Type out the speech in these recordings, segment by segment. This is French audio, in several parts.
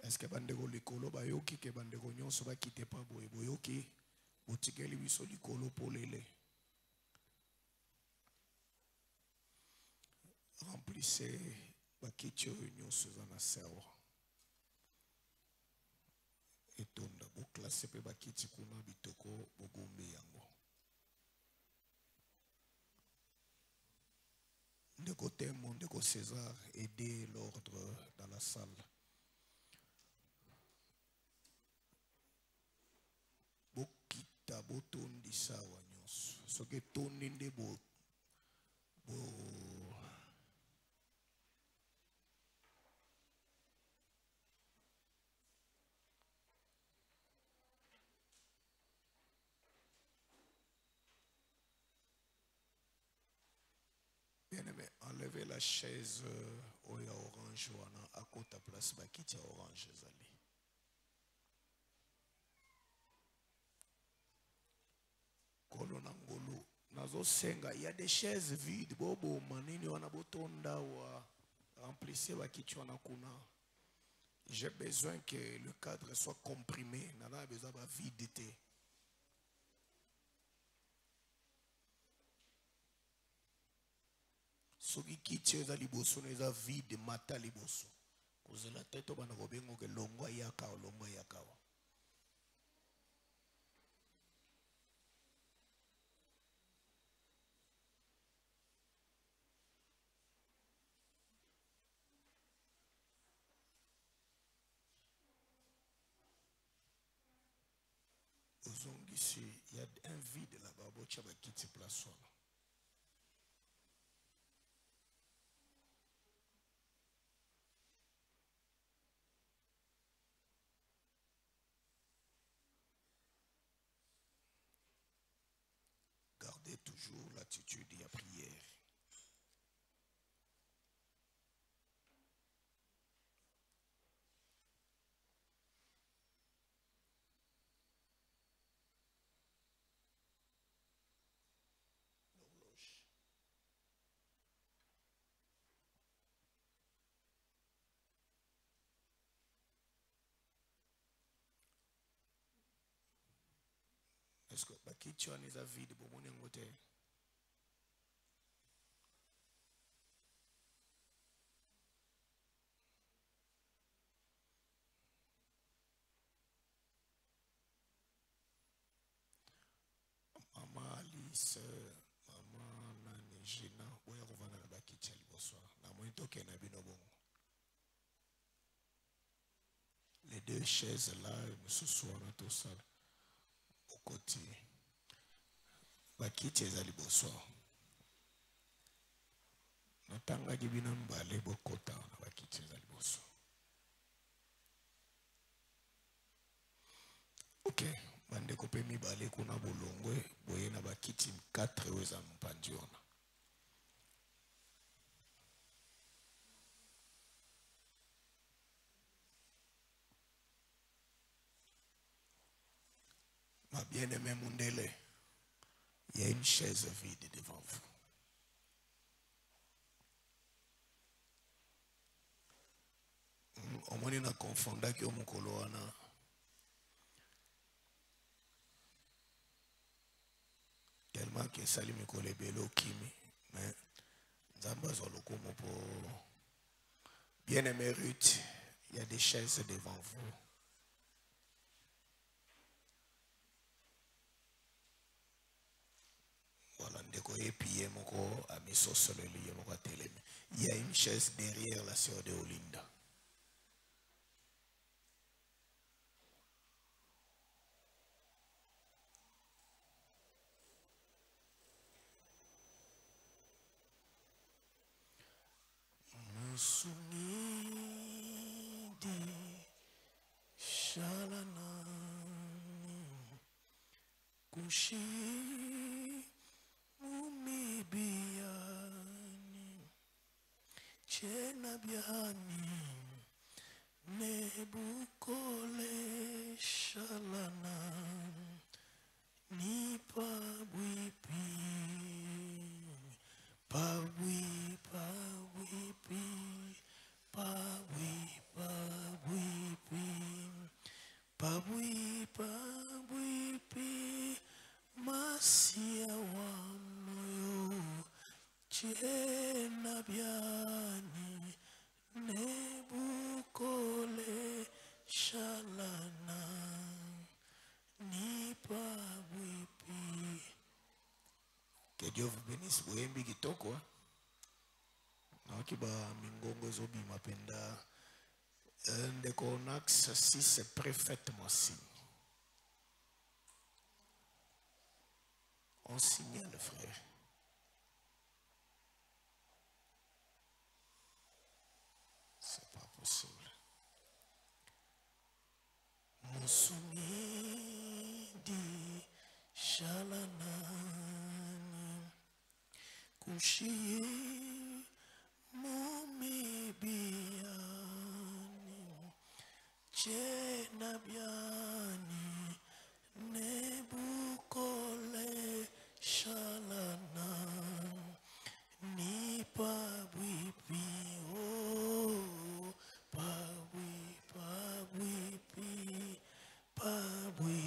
Est-ce que bandeko likolo bayoki ke bandeko nyonso ba kite pa boye boyoki botikeli biso likolo polele. Remplissez bakiti oyo nyonso eza na serre. Etonda bo classe pe bakiti kuna bitoko bogombe yango. Ndeko Tembo, Ndeko César, aidez l'ordre dans la salle. Bokita botondi sawa nyonso. Soki tondi nde bo bien-aimé, enlevez la chaise oya orange wana à côté place bakiti orange zali. Kolonangolo nazo senga, il y a des chaises vides bobo manini wana botonda wa remplissez bakiti wana kuna. J'ai besoin que le cadre soit comprimé, nana besoin de vidité. Soki kiti eza liboso eza vide mata liboso. Kozela tête bana kobengo ke longwa yaka longwa yaka. Ici, il y a un vide là-bas, il y a kiti place. Gardez toujours l'attitude de la prière. Est-ce que bakiti wana eza vide bomoni yango te? Maman Alice, maman Nani Gina, boya kovanda na bakiti ya liboso na moi toke na bino bongo. Les deux chaises là, mosusu wana tosala au côté. Bakiti eza liboso. Natanga kibina mbale bokota na bakiti eza liboso. Ok, bande kope mibale kuna bolongwe boye na bakiti 4 weza mpandi ona. Ma bien-aimé Mundele, il y a une chaise vide devant vous. Au moins na confonda ki omukolo wana. Tellement que sali mikolo ebelo kimi, mais nzamba zoloko mopo. Bien-aimé Ruth, il y a des chaises devant vous. Il y a une chaise derrière la sœur de Olinda. Kushi mumibiani chena biani nebukole shalana ni pabwipi pabwipi pabwipi Pabwi pi masia wa moyo chena byani nebukole shalana ni pabwi pi. Que Dieu vous bénisse. Boyembi kitoko nakiba mingongo zobi mapenda ndeko Onax, si c'est parfaitement signe. On signale, frère. C'est pas possible. Musumi di shalanani kushi mumi biani chena biani nebukole shalana ni pabwi pi oh pabwi pi pabwi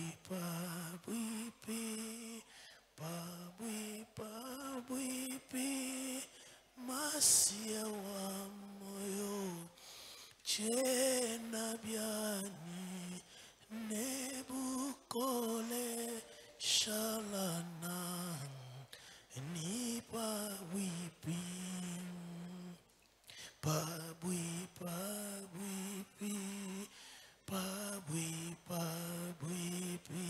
pi pabwi pi masia wa moyo chena byani nebukole shalana ni pabwi pi pabwi pi pabwi pi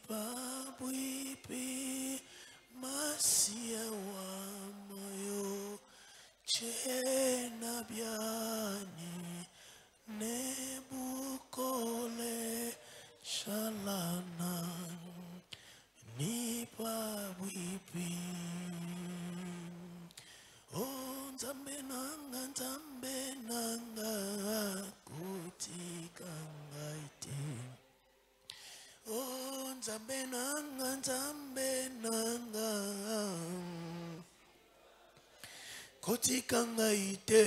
pabwi pi masia wa moyo chena byani nebukole shalana ni pabwi pi. Oh nzambe nanga kutika ngaite. Oh nzambe nanga kutika ngaite.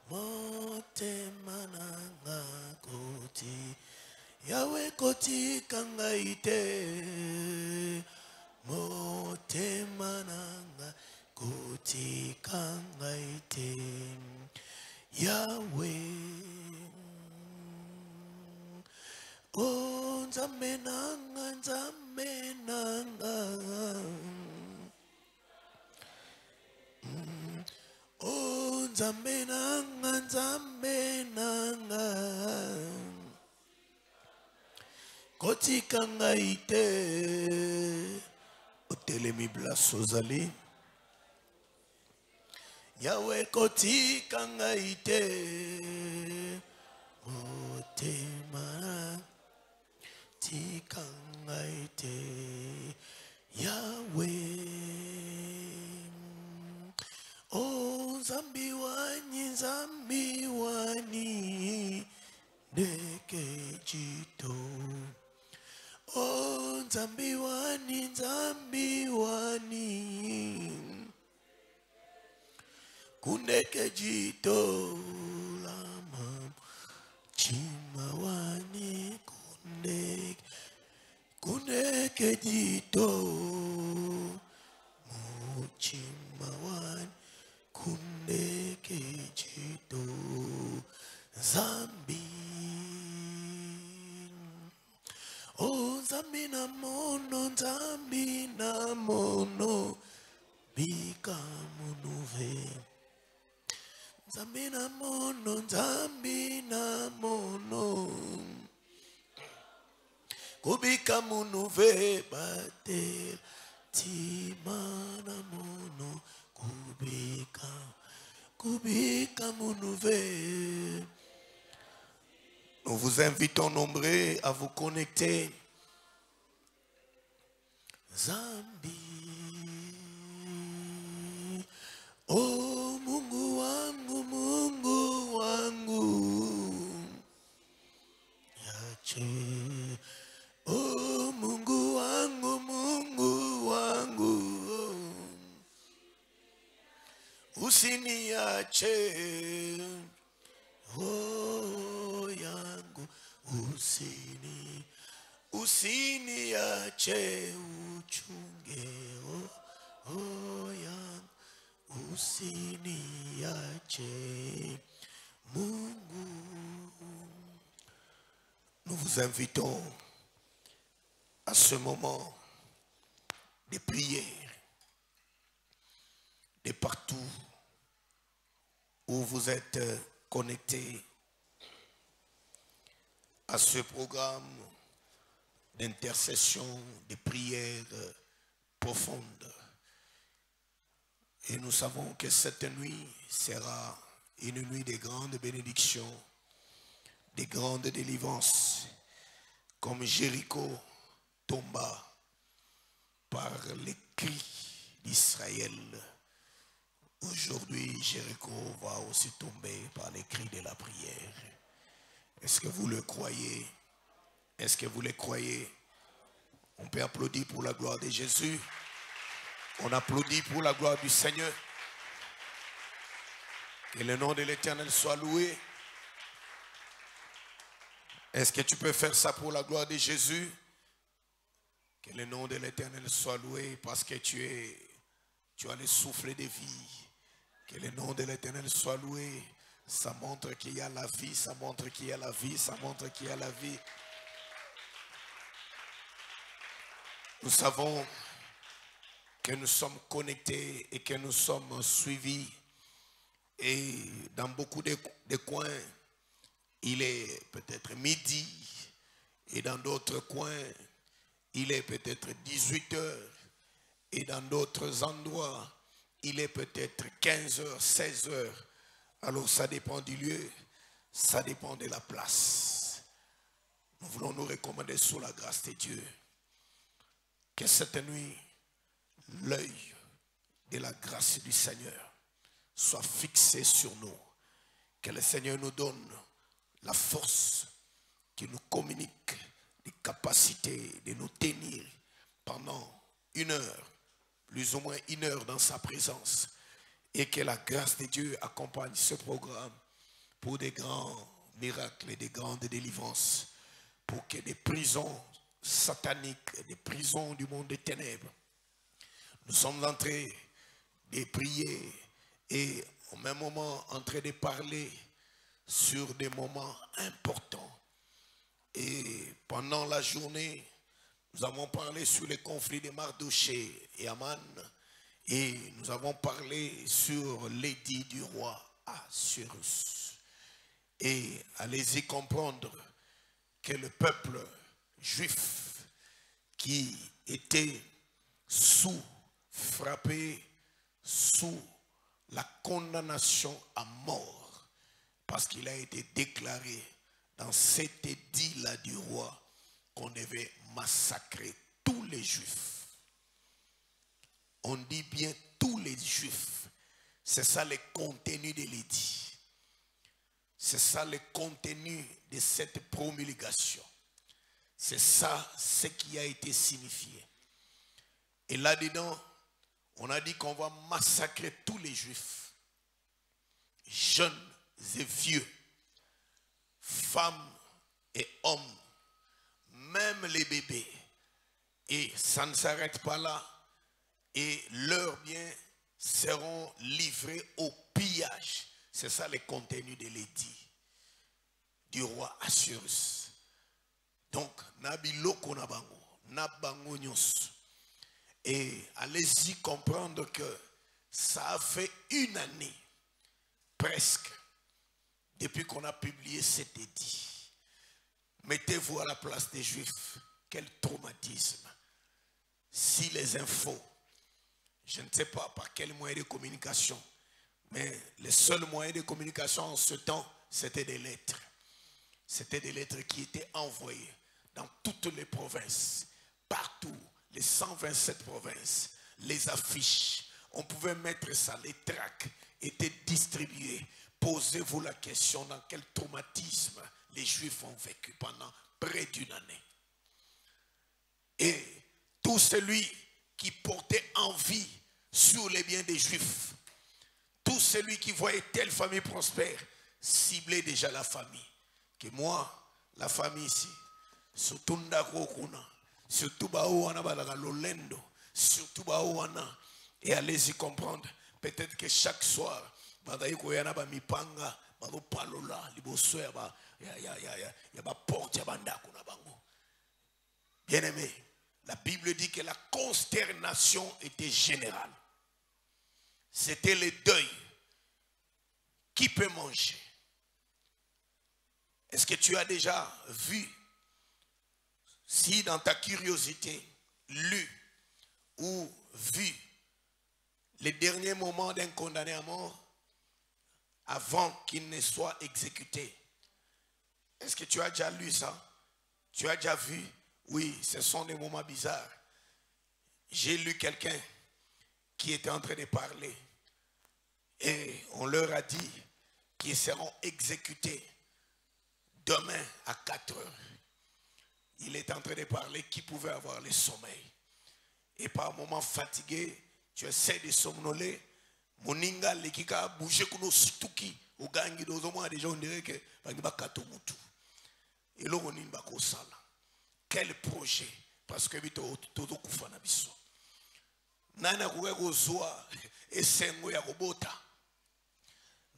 Motema nanga koti Yahweh kutika ngaite. Motema nanga kutika ngaite. Yahweh oh nzambe nanga oh nzambe nanga kotika ngaite. Otelemi place ozali Yahweh kotika ngaite. Motema tika ngaite. Yahweh oh nzambi wani deke jito. Oh nzambi wani kundeke jito lama chima wani kundeke jito muchima wani kundeke jito zambi. Oh zambi na mono bika munuve. Zambi na mono kubika munuve batel tima na mono kubika munuve. Nous vous invitons nombreux à vous connecter. Zambi oh Mungu wangu yache. Oh Mungu wangu usiniache. oh yangu usini usiniache uchunge oh yangu usiniache Mungu. Nous vous invitons à ce moment de prière, de partout où vous êtes connectés à ce programme d'intercession, de prière profonde. Et nous savons que cette nuit sera une nuit de grandes bénédictions, de grandes délivrances, comme Jéricho tomba par les cris d'Israël. Aujourd'hui, Jéricho va aussi tomber par les cris de la prière. Est-ce que vous le croyez? Est-ce que vous le croyez? On peut applaudir pour la gloire de Jésus. On applaudit pour la gloire du Seigneur. Que le nom de l'Éternel soit loué. Est-ce que tu peux faire ça pour la gloire de Jésus? Que le nom de l'Éternel soit loué parce que tu as le souffle de vie. Que le nom de l'Éternel soit loué. Ça montre qu'il y a la vie, ça montre qu'il y a la vie, ça montre qu'il y a la vie. Nous savons que nous sommes connectés et que nous sommes suivis. Et dans beaucoup de coins, il est peut-être midi. Et dans d'autres coins, il est peut-être 18 heures. Et dans d'autres endroits, il est peut-être 15 heures, 16 heures. Alors ça dépend du lieu, ça dépend de la place. Nous voulons nous recommander sous la grâce de Dieu. Que cette nuit, l'œil de la grâce du Seigneur soit fixé sur nous. Que le Seigneur nous donne la force, qu'il nous communique les capacités de nous tenir pendant une heure, plus ou moins une heure dans sa présence. Et que la grâce de Dieu accompagne ce programme pour des grands miracles et des grandes délivrances. Pour que des prisons sataniques, des prisons du monde des ténèbres. Nous sommes en train de prier et au même moment en train de parler sur des moments importants. Et pendant la journée, nous avons parlé sur les conflits de Mardoché et Aman. Et nous avons parlé sur l'édit du roi Assuérus. Et allez-y comprendre que le peuple juif qui était frappé sous la condamnation à mort, parce qu'il a été déclaré dans cet édit-là du roi qu'on devait massacrer tous les juifs. On dit bien tous les juifs. C'est ça le contenu de l'édit. C'est ça le contenu de cette promulgation. C'est ça ce qui a été signifié. Et là-dedans, on a dit qu'on va massacrer tous les juifs, jeunes et vieux, femmes et hommes, même les bébés. Et ça ne s'arrête pas là. Et leurs biens seront livrés au pillage. C'est ça le contenu de l'édit du roi Assuérus. Donc, nabiloko nabango, nabango nyos. Et allez-y comprendre que ça a fait une année, presque, depuis qu'on a publié cet édit. Mettez-vous à la place des Juifs. Quel traumatisme. Si les infos, je ne sais pas par quel moyen de communication, mais les seuls moyens de communication en ce temps, c'était des lettres. C'était des lettres qui étaient envoyées dans toutes les provinces, partout, les 127 provinces, les affiches. On pouvait mettre ça, les tracts étaient distribués. Posez-vous la question dans quel traumatisme les Juifs ont vécu pendant près d'une année. Et tout celui qui portait envie sur les biens des Juifs, tout celui qui voyait telle famille prospère, cibler déjà la famille. Que moi, la famille ici, surtout Ndakokuna, surtout Baouana Lolendo, surtout Baouana, et allez-y comprendre. Peut-être que chaque soir, Badaïko Yana Mipanga, Bado Palola, Liboso, ya ba porte, ya bandakuna bango. Bien aimé, la Bible dit que la consternation était générale. C'était le deuil. Qui peut manger? Est-ce que tu as déjà vu, si dans ta curiosité, lu ou vu les derniers moments d'un condamné à mort avant qu'il ne soit exécuté? Est-ce que tu as déjà lu ça? Tu as déjà vu? Oui, ce sont des moments bizarres. J'ai lu quelqu'un qui était en train de parler et on leur a dit qu'ils seront exécutés demain à 4 heures. Il est en train de parler qui pouvait avoir le sommeil. Et par moments fatigué, tu essaies de somnoler. Moninga lekika bouger kuno stuki ugangi dozo mwa déjà on dirait que bangiba katomutu. Et là on nimba ko sala. Quel projet? Parce que bito todo kufana biso. Nana kuka kozwa esengo ya kobota.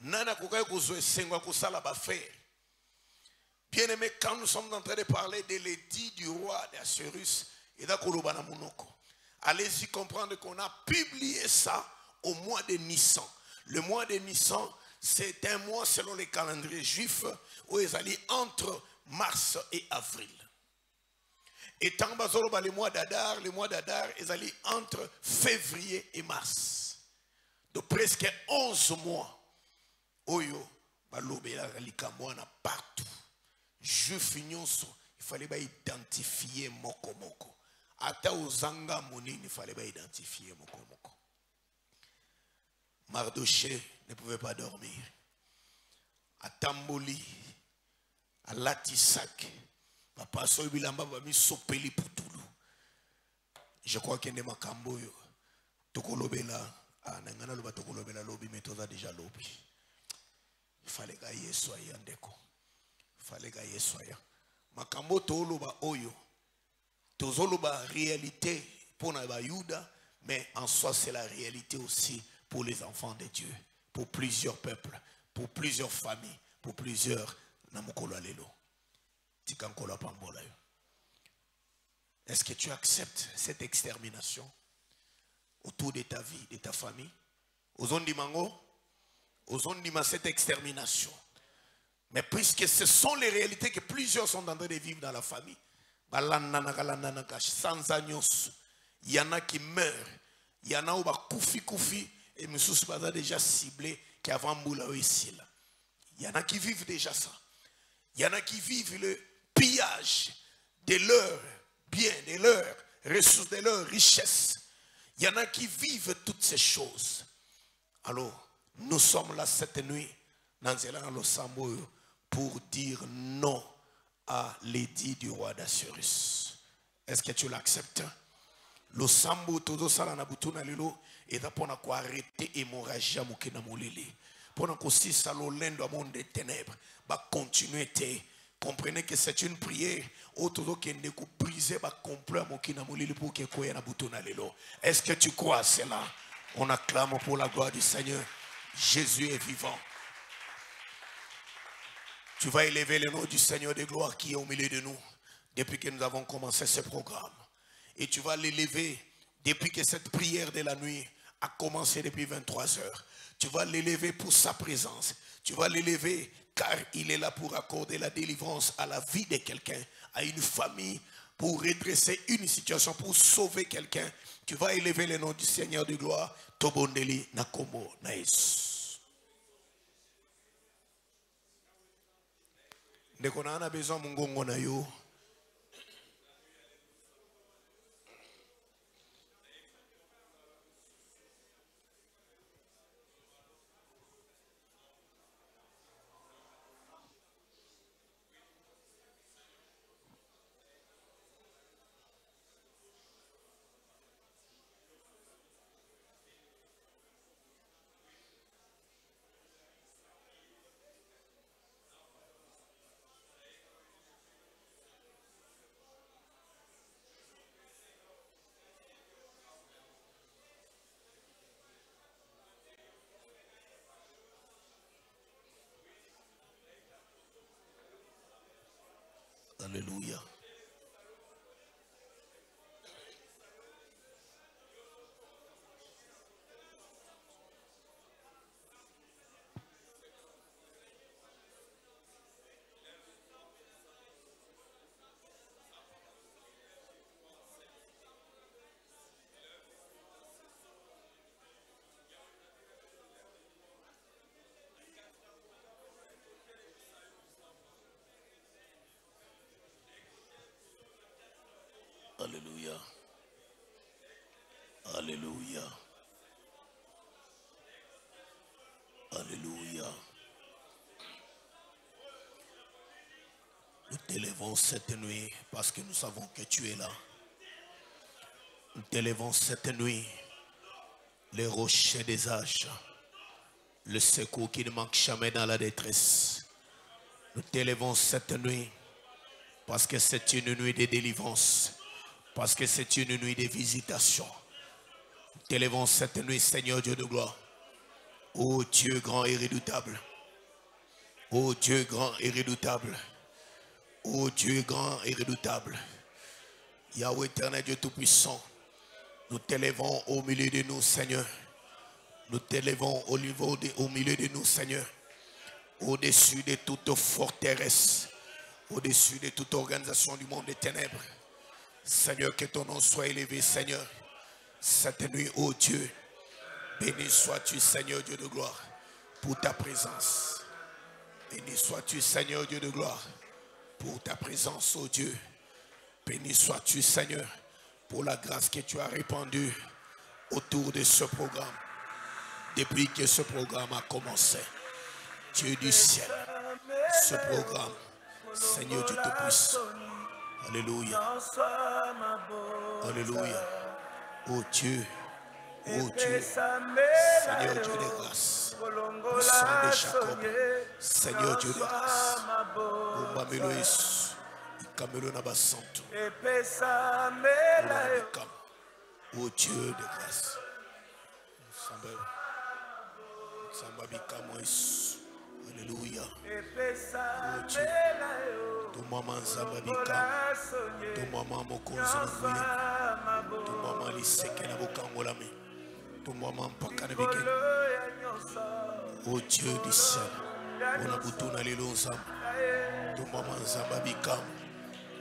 Nana kuka kozwa esengo ya kosala ba faire. Bien-aimé, quand nous sommes en train de parler de l'édit du roi d'Assuérus et d'Akolobana Monoko, allez-y comprendre qu'on a publié ça au mois de Nissan. Le mois de Nissan, c'est un mois selon les calendriers juifs où ils allaient entre mars et avril. Et tant que le mois d'Adar, ils allaient entre février et mars. Donc presque 11 mois. Oyo, balobela likamwana partout. Juif nyonso, il fallait pas identifier moko moko. Ata ozanga monini, il fallait pas identifier moko moko. Mardoché ne pouvait pas dormir. À Tamboli, à Latisak, papa Soybilamba va mis sopeli putulu. Je crois qu'il y a des makamboyo. Tokolobela, nangana loba tokolobela lobi, mais toza déjà lobi. Il fallait gagner soya ndeko. Il fallait gagner soya. Makambo toloba oyo. Tozoloba réalité pour na Yuda, mais en soi c'est la réalité aussi pour les enfants de Dieu, pour plusieurs peuples, pour plusieurs familles, pour plusieurs namukolo alelo. Tikankola pambola yo. Est-ce que tu acceptes cette extermination autour de ta vie, de ta famille? Ozondi mango, ozondi ma cette extermination. Mais puisque ce sont les réalités que plusieurs sont en train de vivre dans la famille, sans agnos, il y en a qui meurent, il y en a où koufi et monsieur Baza déjà ciblé qui avant Moula ici là. Il y en a qui vivent déjà ça. Il y en a qui vivent le pillage de leurs biens, de leurs ressources, de leurs richesses. Il y en a qui vivent toutes ces choses. Alors, nous sommes là cette nuit dans le Sambo pour dire non à l'édit du roi d'Assuérus. Est-ce que tu l'acceptes? Le Sambo todo sala na butuna lelo et pour arrêter hémorragie à mukina molele. Pour que si ça l'olendo à monde des ténèbres va continuer. Comprenez que c'est une prière. Autour qui ne peut briser va complot à mukina molele pour que koya na butuna lelo. Est-ce que tu crois à cela? On acclame pour la gloire du Seigneur. Jésus est vivant. Tu vas élever le nom du Seigneur de gloire qui est au milieu de nous depuis que nous avons commencé ce programme. Et tu vas l'élever depuis que cette prière de la nuit a commencé depuis 23 heures. Tu vas l'élever pour sa présence. Tu vas l'élever car il est là pour accorder la délivrance à la vie de quelqu'un, à une famille, pour redresser une situation, pour sauver quelqu'un. Tu vas élever le nom du Seigneur de gloire. Tobondeli Nakomo Naïs. Ndeko na ana besoin mungongo na yo. Alléluia. Alléluia. Alléluia. Alléluia. Nous t'élevons cette nuit parce que nous savons que tu es là. Nous t'élevons cette nuit, les rochers des âges, le secours qui ne manque jamais dans la détresse. Nous t'élevons cette nuit parce que c'est une nuit de délivrance. Parce que c'est une nuit de visitation. Nous t'élevons cette nuit, Seigneur Dieu de gloire. Ô Dieu grand et redoutable. Ô Dieu grand et redoutable. Ô Dieu grand et redoutable. Yahweh éternel Dieu tout-puissant. Nous t'élevons au milieu de nous, Seigneur. Nous t'élevons au milieu de nous, Seigneur. Au-dessus de toute forteresse. Au-dessus de toute organisation du monde des ténèbres. Seigneur, que ton nom soit élevé, Seigneur. Cette nuit, ô Dieu, béni sois-tu, Seigneur Dieu de gloire, pour ta présence. Béni sois-tu, Seigneur Dieu de gloire, pour ta présence, ô Dieu. Béni sois-tu, Seigneur, pour la grâce que tu as répandue autour de ce programme. Depuis que ce programme a commencé, Dieu du ciel, ce programme, Seigneur Dieu Tout-Puissant. Alléluia. Alléluia. Oh Dieu. Oh Dieu. Seigneur Dieu de grâce. Au sang de Jacob. Seigneur Dieu de grâce. Oh Mamelo Yesu. Ikamelo Nabasanto. Oh Dieu de grâce. Samba Bikamo Yesu. Alléluia. Oh Dieu. Tu maman Zambabika, tu maman Mokonzo Nguye, tu maman Liseke na Bokangolame, tu maman Pakanabike. Oh Dieu du ciel, on a boutouna les lonzam, tu maman Zambabika,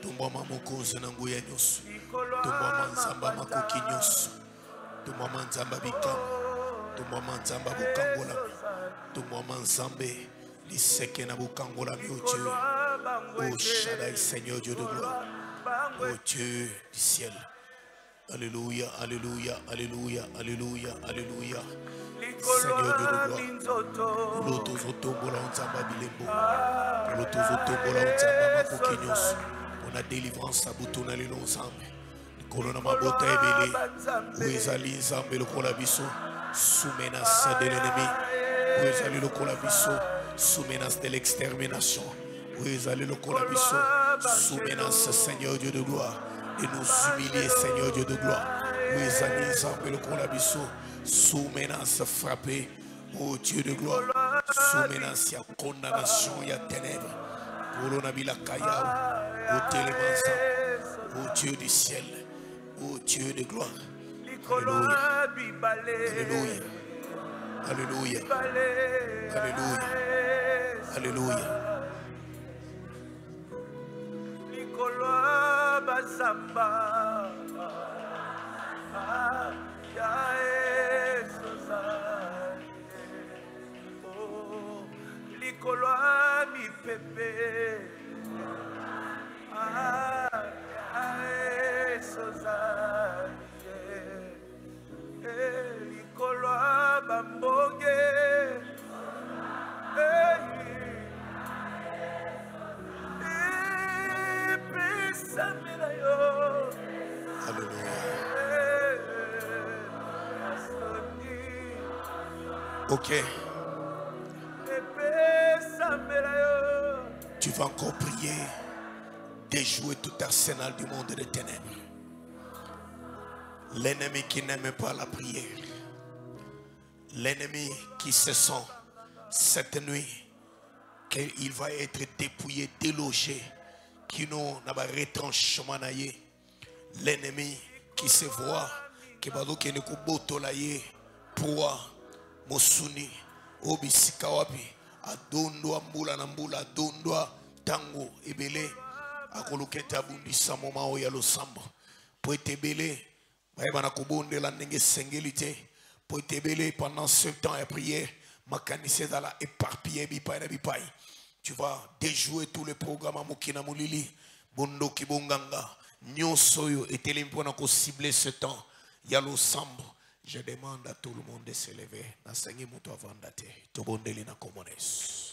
tu maman Mokonzo Nguye Nyos, tu maman Zamba Makoki Nyos, tu maman Zambabika, tu maman Zamba Bokangolame, tu maman Zambe Liseke na Bokangolame, oh Dieu. Oh Shaddai, Seigneur Dieu de gloire. Oh Dieu du ciel. Alléluia, alléluia, alléluia, alléluia, alléluia. Seigneur Dieu de gloire. L'autozotombola onzamba bilembo. L'autozotombola onzamba makokinyos. Pour la délivrance à boutona les lonzambe. Kolona mabota ebele. Où ezali nzambe le kolabiso. Sous menace de l'ennemi. Où ezali le kolabiso. Sous menace de l'extermination. Où allez le colabiso, sous menace, Seigneur Dieu de gloire, de nous humilier, Seigneur Dieu de gloire. Où allez le colabiso, sous menace frappé, ô Dieu de gloire, sous menace, il y a condamnation, il y a ténèbres. Ô télémansa, ô Dieu du ciel, ô Dieu de gloire. Alléluia. Alléluia. Alléluia. Alléluia. Alléluia. Nicolas Bazamba, oh, Nicolas mi pepe, Nicolas Bamboge. Ok. Tu vas encore prier, déjouer tout arsenal du monde des ténèbres. L'ennemi qui n'aime pas la prière. L'ennemi qui se sent cette nuit qu'il va être dépouillé, délogé, kino na ba retranchement na ye. L'ennemi qui se voit que bado kene ko botola ye pour mosuni obisika wapi adondo ambula na mbula adondo tango ebele akoloketa bundisa moma o ya losambo po etebele bayeba na kobondela ndenge sengeli te po etebele pendant ce temps de prière makanise zala éparpillé bipai na bipai. Tu vas déjouer tous les programmes à Mokina Moulili bondo kibonganga nyonsoyo etelemi pona ko cibler ce temps ya losambo. Je demande à tout le monde de se lever. Nasengi muto avandate. Tobondeli na komones.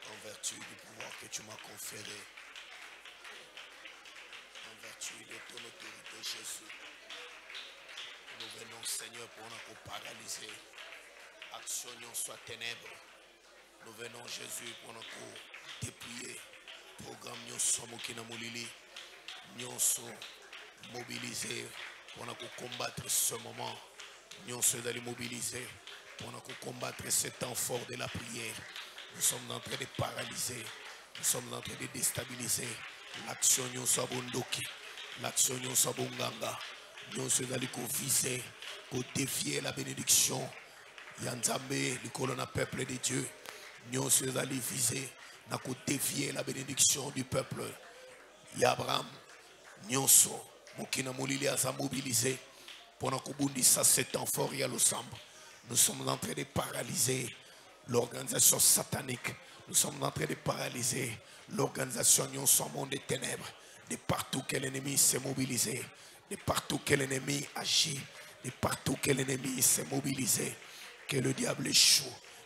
En vertu du pouvoir que tu m'as conféré, en vertu de ton autorité, Jésus, nous venons, Seigneur, pour nous paralyser. Action soit ténèbres. Nous venons, Jésus, pour nous dépouiller. Programme soit mokina molili. Nous sommes mobilisés pour nous combattre ce moment. Nous sommes d'aller mobiliser pour nous combattre ce temps fort de la prière. Nous sommes en train de paralyser. Nous sommes en train de déstabiliser. L'action nous soit bondoki. L'action nous soit bonganga. Nous sommes allés viser, pour défier la bénédiction. Yanzambe, le colonne peuple de Dieu. Nous sommes allés viser, pour défier la bénédiction du peuple. Abraham, nous sommes Mokina Molili a mobilisé. Pendant qu'on bondit ça, c'est un fort et à l'ensemble. Nous sommes en train de paralyser l'organisation satanique. Nous sommes en train de paralyser l'organisation Nyon son monde des ténèbres. De partout que l'ennemi s'est mobilisé, de partout que l'ennemi agit, de partout que l'ennemi s'est mobilisé, que le diable échoue,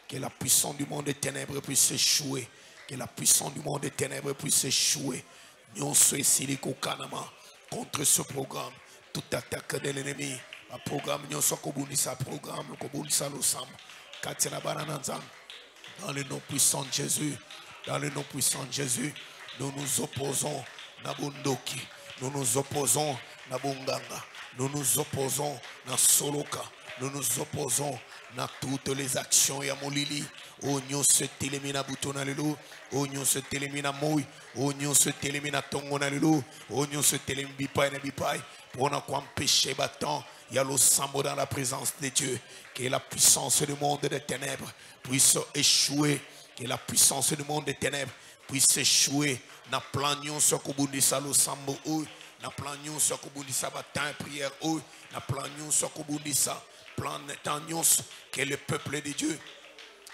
que la puissance du monde des ténèbres puisse échouer, que la puissance du monde des ténèbres puisse échouer. Nyon soit ici Kanama contre ce programme, toute attaque de l'ennemi, un programme Nyon soit Kobunisa, programme Kobunisa l'ensemble. Dans le nom puissant de Jésus, dans le nom puissant de Jésus, nous nous opposons à Bundoki, nous nous opposons à Bunganga, nous nous opposons à Soloka, nous nous opposons à toutes les actions ya Molili. Onyo se telemina butona lelo, onyo se telemina moi, onyo se telemina tongona lelo, onyo se telemina bipai na bipai, pour ne pas empêcher battant. Il y a le sambo dans la présence de Dieu. Que la puissance du monde des ténèbres puisse échouer. Que la puissance du monde des ténèbres puisse échouer. Na planion sur Kobundisa le sambo ou. Na planion sur Kobundisa bataille prière ou. Na planion sur Kobundisa. Planion que le peuple de Dieu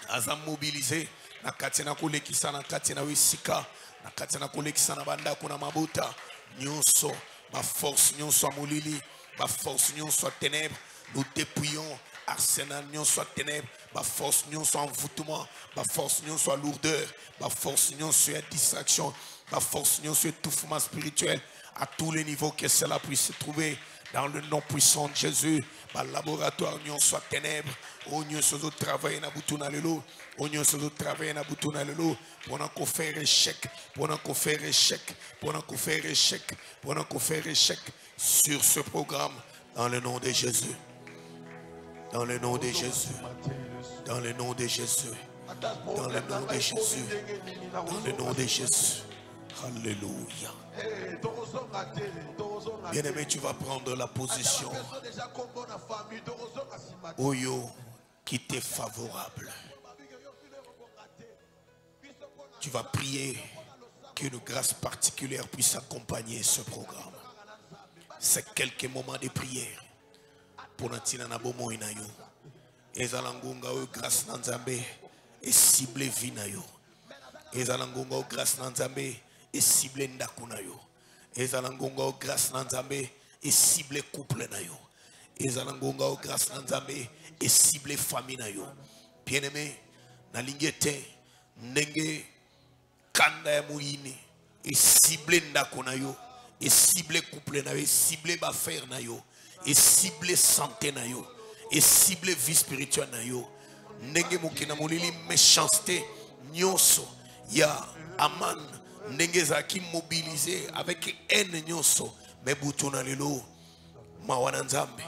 a mobilisé. Na katina kule kisa na katina wisika. Na katina kule kisa na banda kuna mabuta. Nyonso. Ma force nyonso amulili. Ma force nous soit ténèbres, nous dépouillons. Arsenal nous soit ténèbres, ma force nous soit envoûtement, ma force nous soit lourdeur, ma force nous soit distraction, ma force nous soit étouffement spirituel. À tous les niveaux que cela puisse se trouver, dans le nom puissant de Jésus, ma laboratoire nous soit ténèbres. Oh nous sommes au travail na butuna lelo, oh nous sommes au travail na butuna lelo, pour nous faire échec, pour nous faire échec, pour nous faire échec, pour nous faire échec. Sur ce programme, dans le nom de Jésus, dans le nom de Jésus, dans le nom de Jésus, dans le nom de Jésus, dans le nom de Jésus. Alléluia. Bien-aimé, tu vas prendre la position Oyo qui t'est favorable. Tu vas prier qu'une grâce particulière puisse accompagner ce programme. C'est quelques moments de prière pour natina na bomo inayo. Ezalangunga o grâce na Nzambe et cible vie na yo. Ezalangunga o grâce na Nzambe et cible ndaku na yo. Ezalangunga o grâce na Nzambe et cible couple na yo. Ezalangunga o grâce na Nzambe et cible famille na yo. Bien-aimé, na lingete ndenge kanda ya muini et cible ndaku na yo. Et cibler couple na yo, et cibler affaire na yo, et cibler santé na yo, et cibler vie spirituelle na yo. Ndenge mokina molili méchanceté nyonso ya Aman ndenge zaki mobilisé avec haine nyonso mais butuna lelo mawana nzambe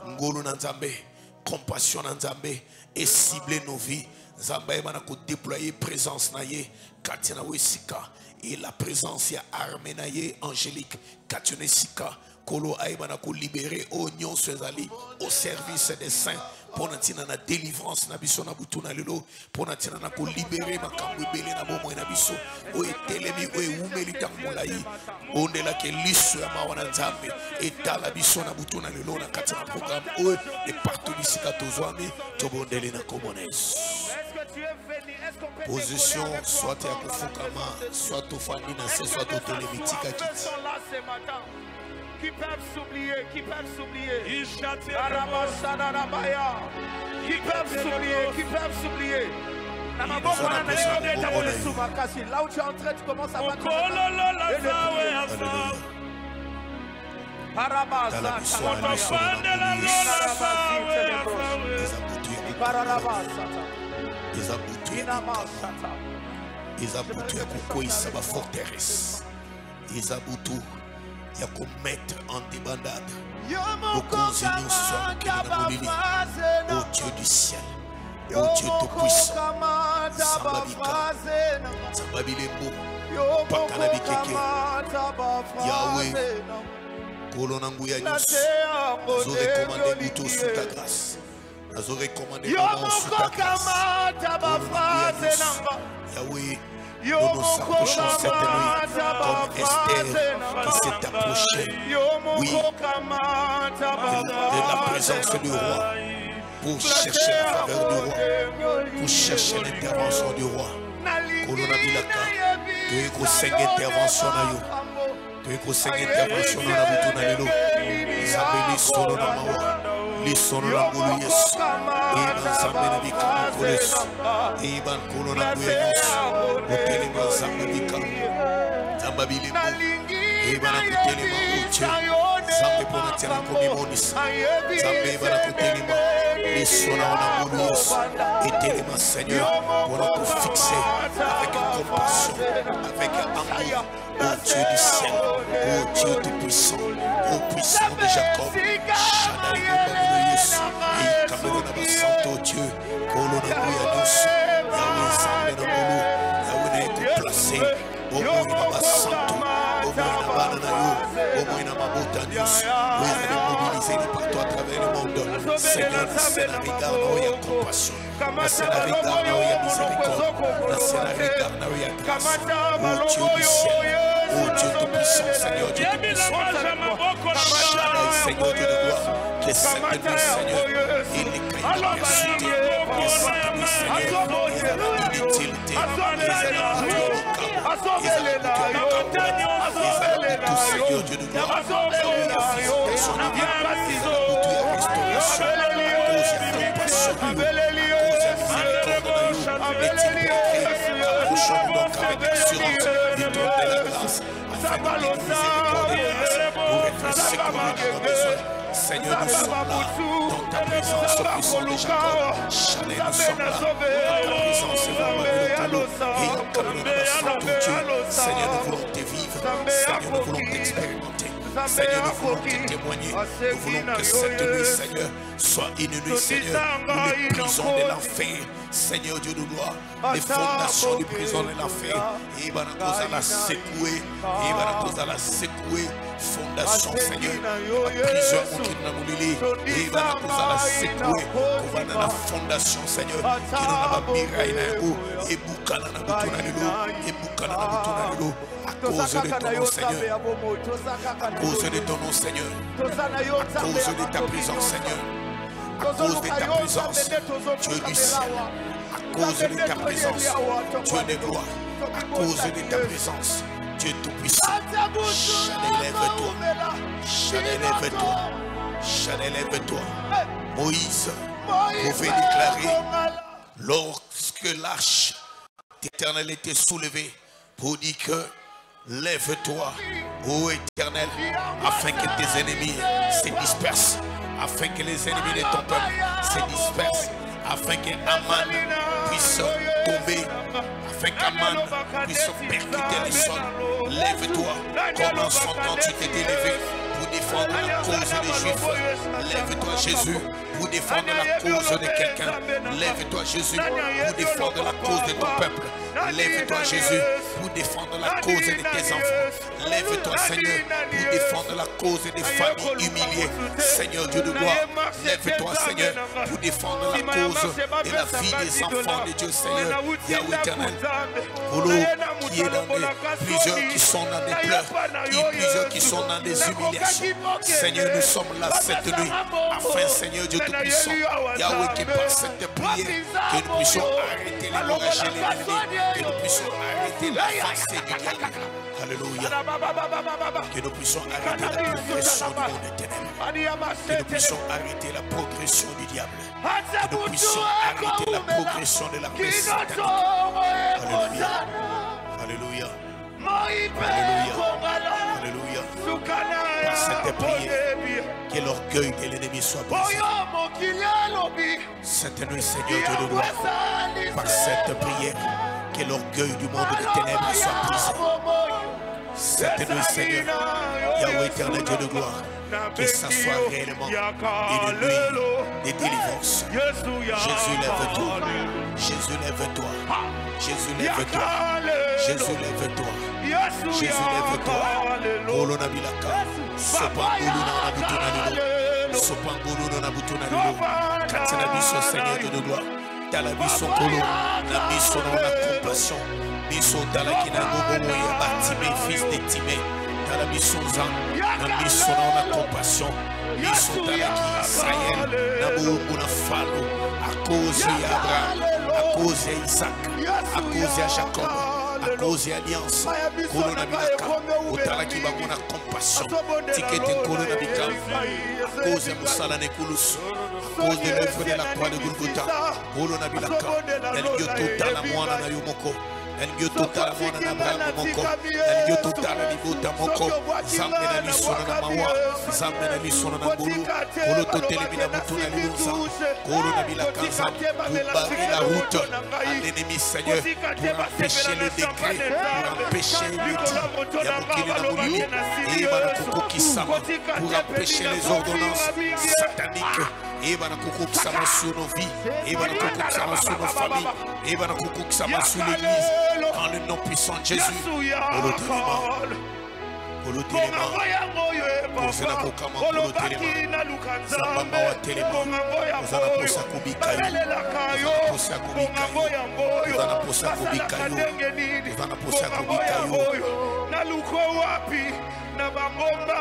ngolo na nzambe compassion na nzambe et cibler nos vies. Nzambe bana ko déployer présence na ye katina wesika et la présence ya armée na ye angélique katina sika kolo aibana ko libérer au nyonso ezali au service des saints pour natina na délivrance na biso na butuna lelo pour natina na ko libérer makambo ebele na bomo na biso o etelemi o eumeli tamolai ondela ke liso ya mawana nzambe etala biso na butuna lelo na katina programme o et partout bisika tozwami tobondeli na komones. Position soit à Kofukama, soit au Fanina, soit au Télémitika Kiti. Qui peuvent s'oublier, qui peuvent s'oublier. Qui peuvent s'oublier. Là où tu es en train, tu commences à battre. Isabutu ya kukoisa ba forteresse. Isabutu ya ko mettre en débandade. Okonzi nyonso akina na molili. Ô Dieu du ciel, ô Dieu tout-puissant, Sambabika, Sambabilembo, Pakanabikeke, Yahweh, Kolonanguya nyonso. Nous recommandé Bouto sous ta grâce. Nous recommandé Maman sous ta grâce. Yahweh, nous nous approchons cette nuit comme Esther qui s'est approchée, oui, de la présence du roi pour chercher la faveur du roi, pour chercher l'intervention du roi. Kolonabilaka, tu es une intervention na yo, tu es une intervention na butu na lelo. Isabeli solo na mawa, li solo na ngulu yesu. Iban zambe na bika kolesu, iban kolo na nguyes, hotelima zambe bika, zamba bilimbo, iban akutelima uche, zambe pona tena komimonis, zambe iban akutelima, li solo na ngulu yesu, etelima Seigneur, pour nous fixer avec compassion, avec amour, ô Dieu du ciel, ô Dieu tout-puissant, ô puissant de Jacob, Shaddai Yesu, et Kamelona Santo Dieu, Kolona Bouyanos, Yahweh Zambe na Molo, Yahweh est placé, au Moïna Santo, au Moïna Bananayo, au Moïna Mabotanius, où il est mobilisé partout à travers le monde. Seigneur, c'est la regarde où il y a compassion, c'est la regarde où il y a miséricorde, c'est la regarde où il y a grâce, ô Dieu du ciel, ô Dieu tout-puissant, Seigneur Dieu tout-puissant, Shaddai, Seigneur Dieu de gloire, que Saint-Denis, Seigneur, il est caillé de persécuté, que Saint-Denis, Seigneur, il est la inutilité, il est la bouture au camp, il est la bouture au camp, il est la bouture, Seigneur Dieu de gloire, il est la visitation de Dieu, il est la bouture à restauration, à cause de compassion, à cause de miséricorde, est-il prêt, approchons-nous donc avec assurance du trône de la grâce, afin de nous miséricorde et grâce, pour être secourus dans nos besoins. Seigneur, nous sommes là, dans ta présence, au puissant de Jacob. Chalet, nous sommes là, dans ta présence, et vraiment le talo. Et comme nous avons Dieu, Seigneur, nous voulons te vivre. Seigneur, nous voulons t'expérimenter. Seigneur, nous voulons te témoigner. Nous voulons que cette nuit, Seigneur, soit une nuit, Seigneur, où les prisons de l'enfer, Seigneur Dieu de gloire, les fondations des prisons de l'enfer, et va la secouer, et va la secouer, fondation, Seigneur, la prison qui n'a moulé, et va la secouer, qu'on va dans la fondation, Seigneur, qui n'a pas miraille, et boukana na butunalilo, et boukana na butunalilo, à cause de ton nom, Seigneur, à cause de ton nom, Seigneur, à cause de ta présence, Seigneur, à cause de ta présence, Dieu du ciel, à cause de ta présence, Dieu de gloire, à cause de ta présence, Dieu tout-puissant. Lève-toi, lève-toi. Moïse pouvait déclarer, lorsque l'arche d'Éternel était soulevée, pour dire que lève-toi, ô Éternel, afin que tes ennemis se dispersent, afin que les ennemis de ton peuple se dispersent, afin que Aman puisse tomber, afin qu'Aman puisse percuter le sol. Lève-toi comme en son temps tu t'étais levé pour défendre la cause des Juifs. Lève-toi Jésus pour défendre la cause de quelqu'un. Lève-toi Jésus pour défendre la cause de ton peuple. Lève-toi Jésus pour défendre la cause de tes enfants. Lève-toi Seigneur pour défendre la cause des familles humiliées. Seigneur Dieu de gloire, lève-toi Seigneur pour défendre la cause de la vie des enfants de Dieu Seigneur. Yahweh éternel, qui est dans plusieurs qui sont dans des pleurs, plusieurs qui sont dans des humiliations. Seigneur, nous sommes là cette nuit afin Seigneur Dieu Tout-Puissant, Yahweh, qui par cette prière que nous puissions arrêter l'hémorragie de l'ennemi, que nous puissions arrêter l'avancée du diable. Alléluia. Que nous puissions arrêter la progression du monde des ténèbres. Que nous puissions arrêter la progression du diable. Que nous puissions arrêter la progression de la paix satanique. Alléluia. Alléluia. Alléluia. Alléluia. Par cette prière, que l'orgueil de l'ennemi soit brisé. Cette nuit, Seigneur Dieu de gloire, par cette prière, que l'orgueil du monde des ténèbres soit brisé. Cette nuit, Seigneur, Yahweh éternel Dieu de gloire, que ça soit réellement une nuit de délivrance. Jésus, lève-toi. Jésus, lève-toi. Jésus, lève-toi. Jésus, lève-toi. Jésus, lève-toi. Olona bilaka. Sopangulu na butunalilo. Sopangulu na butunalilo. Katina biso, Seigneur Dieu de gloire. Tala biso kolo. Na biso na compassion. Biso tala kina gobo ya Bartimée, fils de Timée. Tala biso zan. Na biso na compassion. Biso tala ki Israël. Na bubu na falo. À cause d'Abraham, à cause d'Isaac, à cause de Jacob, à cause de l'alliance, Kolonabika, Otalaki Bamona compassion, Tikete Kolonabika, à cause de Moussala Nekulus, à cause de l'œuvre de la croix de Golgotha, Kolonabilaka, Elioto Talamwana Nayomoko. Elio total mona na Abraham moko, Elio total libota moko, zambe na lisona na mawa, zambe na lisona na bulu, kolo totel mina mutu na lilusa, kolo na bilakaza, pour barrer la route à l'ennemi Seigneur, pour empêcher le décret, pour empêcher le dit, Yamokili na mulili, et Manakoko Kisama, pour empêcher les ordonnances sataniques. Et Banakoko Kisama sur nos vies, et Banakoko Kisama sur nos familles, et Banakoko Kisama sur l'église. En le nom puissant de Jésus, Polo Téléma, Ozana Kokama, Polo Téléma, Zambamba wa Téléma, Ozana Posa Kubikayo, Ozana Posa Kubikayo, Ozana Posa Kubikayo, Ozana Posa Kubikayo, Naluko wapi, Nabangomba,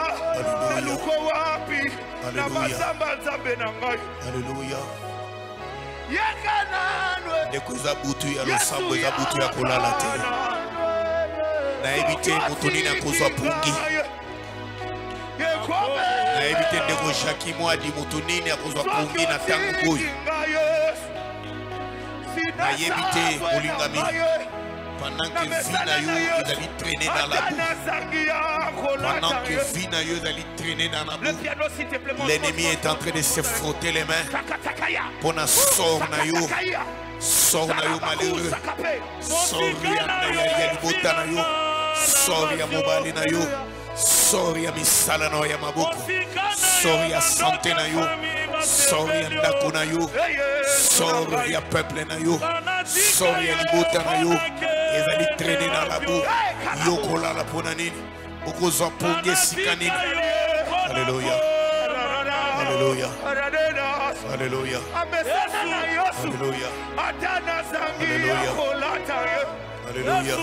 Naluko wapi, Nabazamba Zambe Nangai. Alléluia. Nekuza butu ya losambo eza butu ya kolala te. Na ebite motoni na kozwa pungi. Na ebite ndeko Jackie Mwadi motoni na kozwa pungi na tango boy. Na ebite molingami. Pendant que vie na yo ezali traîner dans la boue. Pendant que vie na yo ezali traîner dans la boue. L'ennemi est en train de se frotter les mains. Pour na sort na yo. Sort na yo malheureux. Sort ya libota na yo. Sort ya mobali na yo. Sort ya misala na ya maboko. Sort ya santé na yo. Sort ya ndako na yo. Sort ya peuple na yo. Sort ya libota na yo. Ils allaient traîner dans la boue. Yokola la ponanine. Okozo ponge sikanine. Alléluia. Alléluia. Alléluia. Alléluia. Alléluia. Alléluia.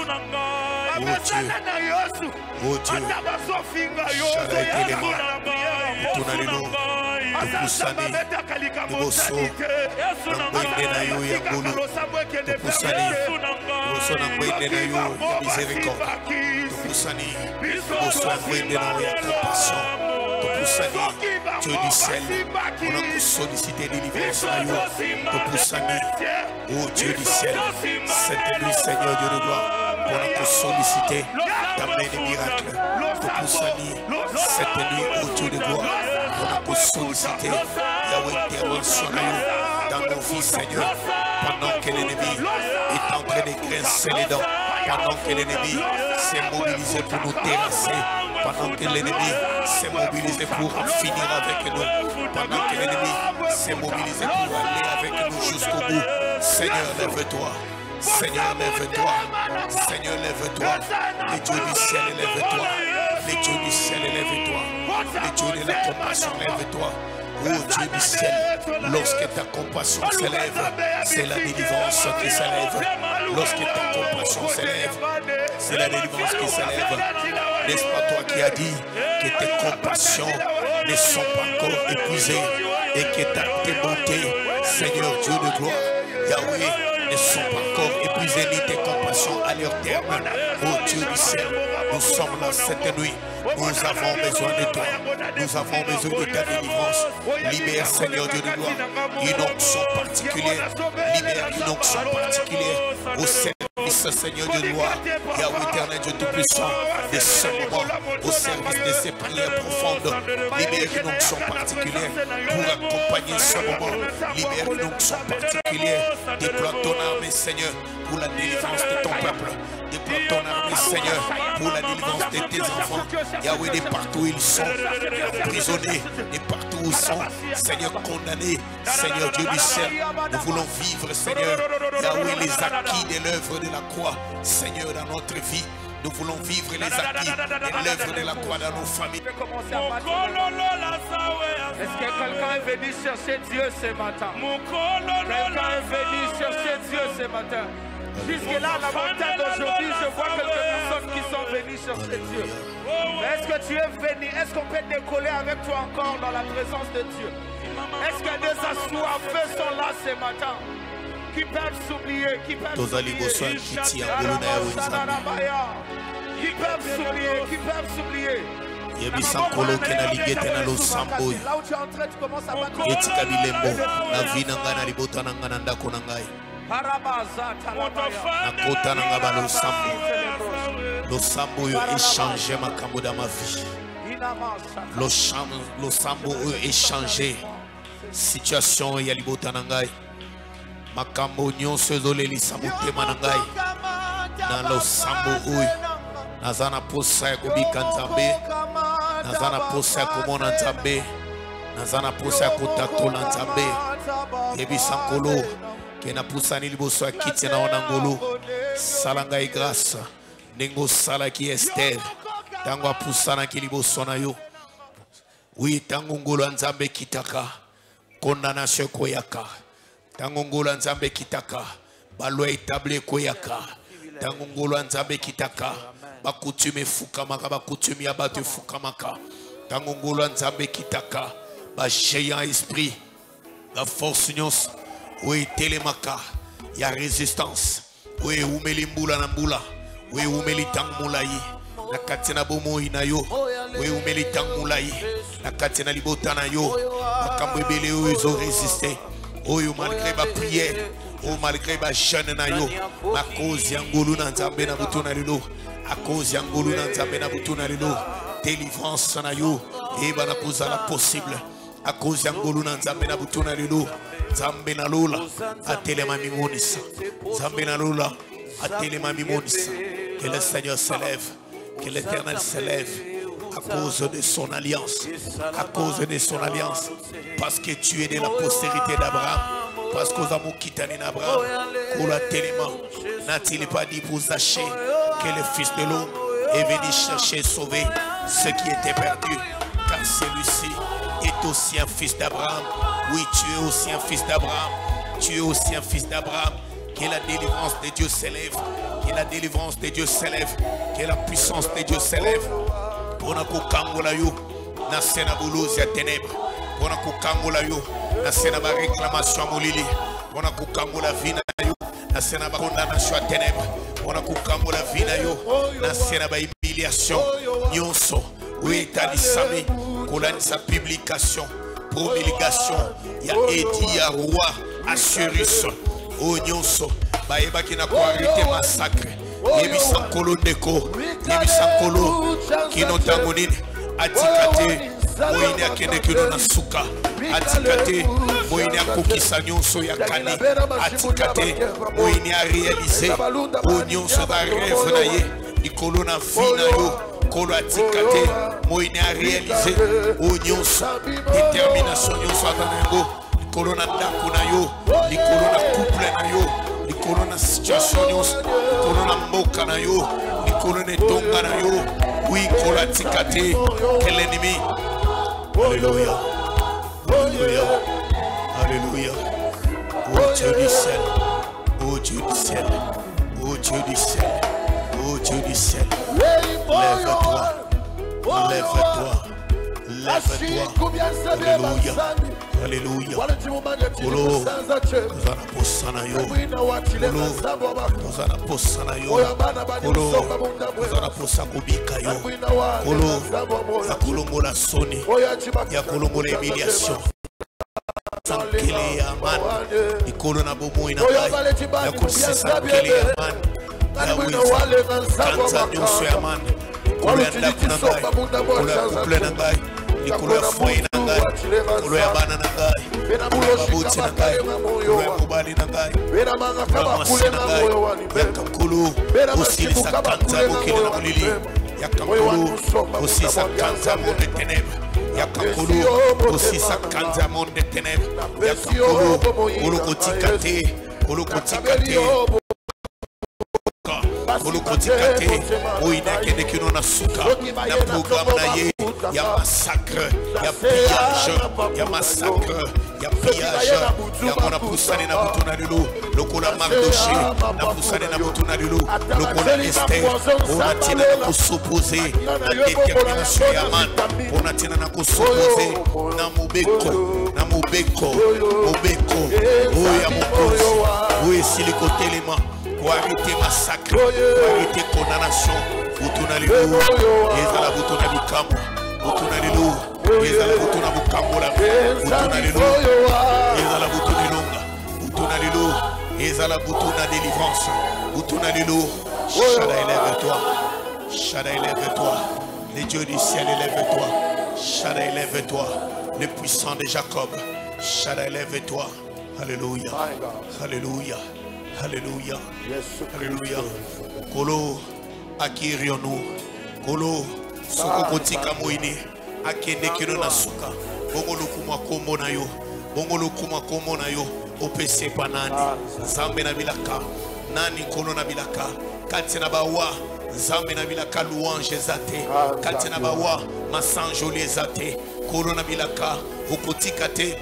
Oh Dieu. Shara telema. Tunalino. Tupusani. Nuboso. Nambwende na yo ya ngulu. Tupusani. Nuboso nambwende na yo ya miséricorde. Tupusani. Nuboso nambwende na yo ya compassion. Tupusani. Dieu du ciel. On a sollicité délivrance na yo. Tupusani. Oh Dieu du ciel. Cette nuit Seigneur Dieu de gloire. On a sollicité d'amener des miracles. Tupusani. Cette nuit oh Dieu de gloire. pour solliciter Yahweh intervention dans nos vies, Seigneur, pendant que l'ennemi est en train de grincer les dents, pendant que l'ennemi s'est mobilisé pour nous terrasser, pendant que l'ennemi s'est mobilisé pour en finir avec nous, pendant que l'ennemi s'est mobilisé pour aller avec nous jusqu'au bout. Seigneur, lève-toi. Seigneur, lève-toi. Seigneur, lève-toi. Les dieux du ciel, lève-toi. Les dieux du ciel, lève-toi. Les dieux de la compassion, lève-toi. Oh Dieu du ciel, lorsque ta compassion s'élève, c'est la délivrance qui s'élève. Lorsque ta compassion s'élève, c'est la délivrance qui s'élève. N'est-ce pas toi qui as dit que tes compassions ne sont pas encore épuisées et que tes bontés, Seigneur Dieu de gloire, Yahweh, ne sont pas encore épuisées ni tes compassions à leur terme. Oh Dieu du ciel, nous sommes là cette nuit. Nous avons besoin de toi. Nous avons besoin de ta délivrance. Libère, Seigneur Dieu de gloire, une onction particulière. Libère une onction particulière au service, Seigneur Dieu de gloire. Yahweh éternel Dieu tout-puissant, de ce moment, au service de ces prières profondes. Libère une onction particulière pour accompagner ce moment. Libère une onction particulière. Déploie ton armée, Seigneur, pour la délivrance de ton peuple. Déploie ton armée, Seigneur, pour la délivrance de tes enfants. Yahweh, de partout ils sont emprisonnés, de partout où ils sont, Seigneur, condamnés, Seigneur Dieu du ciel. Nous voulons vivre, Seigneur, Yahweh, les acquis de l'œuvre de la croix, Seigneur, dans notre vie. Nous voulons vivre les acquis de l'œuvre de la croix dans nos familles. Est-ce que quelqu'un est venu chercher Dieu ce matin? Quelqu'un est venu chercher Dieu ce matin. Jusque-là, la montagne d'aujourd'hui, je vois quelques personnes qui sont venues chercher Dieu. Mais est-ce que tu es venu? Est-ce qu'on peut décoller avec toi encore dans la présence de Dieu? Est-ce que des assoiffés sont là ce matin? Qui peuvent s'oublier? Qui peuvent s'oublier? Qui peuvent s'oublier? Qui peuvent s'oublier? Là où tu es en train, tu commences à battre. Le sambo échangé ma camoda ma vie. Le sambo échangé situation ya libotanangai. Makambo nyonso zoleli samote manangai. Na lo sambo uy. Nazana posa ya kubika nzambe. Nazana posa ya kumona nzambe. Nazana posa ya kutatola nzambe. Yebi sankolo. Kena pusani liboso akiti na onangolo salanga e grâce nengo sala ki Esther tango pusana ki liboso na yo oui tango ngolo nzambe kitaka condamnation koyaka tango ngolo nzambe kitaka balwa établi koyaka tango ngolo nzambe kitaka bakutumi fukamaka bakutumi abatu fukamaka tango ngolo nzambe kitaka ba géant esprit la force nyos. Oui, télémaka, il y a résistance. Oui, oumeli mbula na mbula. Oui, oumeli tang mulai. La katina bomo inayo. Oui, oumeli tang mulai. La katina libota na yo. Makambo bele yo ils ont résisté. Oh, malgré ma prière. Oh, malgré ma jeûne na yo. Ma cause yangolu na nzambe na butu na lilo. A cause yangolu na nzambe na butu na lilo. Délivrance na yo. Et bana kozala possible. A cause yangolu na nzambe na butu na lilo. Zambe na lola atelema mimonisa. Zambe na lola atelema mimonisa. Que le Seigneur s'élève, que l'Éternel s'élève à cause de son alliance, à cause de son alliance, parce que tu es de la postérité d'Abraham, parce que nous avons quitté Abraham. Pour la téléma, n'a-t-il pas dit pour Zaché que le Fils de l'homme est venu chercher et sauver ceux qui étaient perdus, car celui-ci est aussi un fils d'Abraham. Oui, tu es aussi un fils d'Abraham. Tu es aussi un fils d'Abraham. Que la délivrance de Dieu s'élève. Que la délivrance de Dieu s'élève. Que la puissance de Dieu s'élève. Ponako kangola yo. Nasena boulouse ya ténèbres. Ponako kangola yo. Nasena ba réclamation molili. Ponako kangola vina yo. Nasena ba condamnation à ténèbres. Ponako kangola vina yo. Nasena ba humiliation. Nyonso. Oui, talisami. Kolani sa publication. Promulgation, il y a Edi, il y a roi, Assurus, Onyonso, Baeba qui n'a pas arrêté massacre, Yebi Sankolo Neko, Yebi Sankolo, Kinotangonin, Atikate, moyini akende kino na suka atikate moyini akokisa nyonso ya kani atikate moyini a réaliser o nyonso ba rêve na ye likolo na vie na yo kolo atikate moyini a réaliser o nyonso détermination nyonso atana yango likolo na ndako na yo likolo na couple na yo likolo na situation nyonso likolo na mboka na yo likolo na etonga na yo oui kolo atikate quel ennemi. Alléluia. Alléluia. Alléluia. Oh Dieu du ciel. Oh Dieu du ciel. Oh Dieu du ciel. Oh Dieu du ciel. Lève-toi. Lève-toi. Lève-toi. Alléluia. Alléluia. Kolo. Kozana posana yo. Kolo. Kozana posana yo. Kolo. Kozana posa kubika yo. Kolo. Ya kolongola soni. Ya kolongola humiliation. Sankele ya man. Ikolo na bomo inakai. Ya kursi sankele ya man. Ya wiza. Kanza nyonso ya man. Kolo ya ndaku na ngai. Kolo ya couple na ngai. Likolo ya foyer na ngai. Kolo ya bana na ngai. Kolo ya babuti na ngai. Kolo ya mobali na ngai. Kolo ya masi na ngai. Yakankolo. Osilisa kanza bokele na molili. Yakankolo. Osilisa kanza monde de ténèbres. Yakankolo. Osilisa kanza monde de ténèbres. Yakankolo. Olokotikate. Olokotikate. Olokotikate. Oina kende kino na suka. Na programme na ye. Il y a massacre, il y a pillage, il y a massacre, il y a pillage. Il y a mon poussane na butuna lulu, le kola mardoché, na poussane na butuna lulu, le kola Esther, on a tina na s'opposer, la détermination yaman, on a tina na s'opposer, na mobeko, oh ya mon cause, oui siliko téléma, pour arrêter massacre, pour arrêter condamnation, butuna lulu, et la butuna bikamo. Butuna lilu, ezala butuna bukambola, butuna lilu, ezala butuna longa, butuna lilu, ezala butuna délivrance, butuna lilu. Shaddai, élève-toi, Shaddai, élève-toi, les dieux du ciel, élève-toi, Shaddai, élève-toi, le puissant de Jacob, Shaddai, élève-toi. Alléluia, Alléluia, Alléluia, Alléluia. Kolo, akirionu, Kolo. Soko kotika moine akende kino na suka bongo lokuma kombo na yo bongo lokuma kombo na yo opese panani zambe na bilaka nani kono na bilaka kati na bawa zambe na bilaka louange zate kati na bawa masanjoli zate kono na bilaka okotika te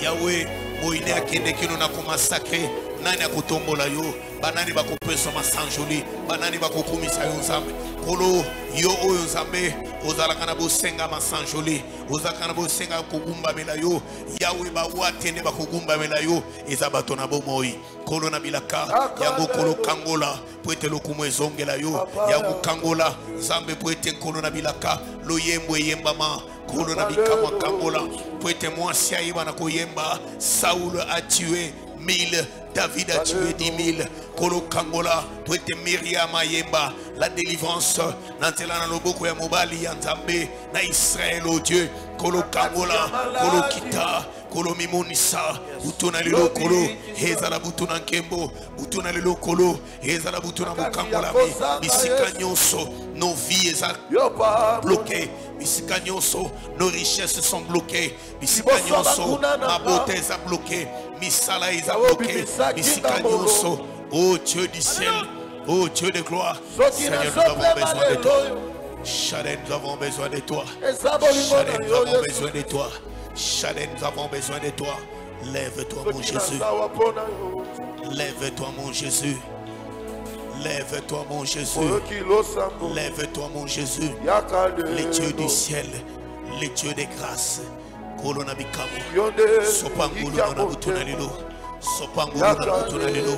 yawe moine akende kino na komasakre nani akotombola yo banani bakopesa masanjoli banani bakokumisa yo nzambe kolo yo oyo nzambe ozalaka na bosenga masanjoli ozalaka na bosenga kogumbamela yo yawe bawate nde bakogumbamela yo eza bato na bomoi kolo na bilaka yango kolo kangola po ete lokumu ezongela yo yango kangola nzambe po ete nkolo na bilaka loyembo eyembama kolo na bikamwa kangola po ete mwasi ayeba na koyemba Saoul a tué 1000, David a tué 10 000. Kolo Kangola, Poete Miriam Ayemba, la délivrance, Nantela na loboko ya mobali ya Nzambe, na Israël, oh Dieu, Kolo Kangola, Kolo Kita, Kolo Mimonisa, Butuna Lilo Kolo, Hezala Butuna Nkembo, Butuna Lilo Kolo, Hezala Butuna Mukangola, Bisika Nyonso, nos vies sont bloquées, Bisika Nyonso, nos richesses sont bloquées, Bisika Nyonso, ma beauté est bloquée, Misala est bloquée, Bisika Nyonso. Oh Dieu du ciel, oh Dieu de gloire, Seigneur, nous avons besoin de toi. Shaddai, nous avons besoin de toi. Shaddai, nous avons besoin de toi. Shaddai, nous avons besoin de toi. Lève-toi, mon Jésus. Lève-toi, mon Jésus. Lève-toi, mon Jésus. Lève-toi, mon Jésus. Les dieux du ciel, les dieux des grâces. Kolona bikamo. Sopangulu na butunalilo. Sopangulu na butunalilo.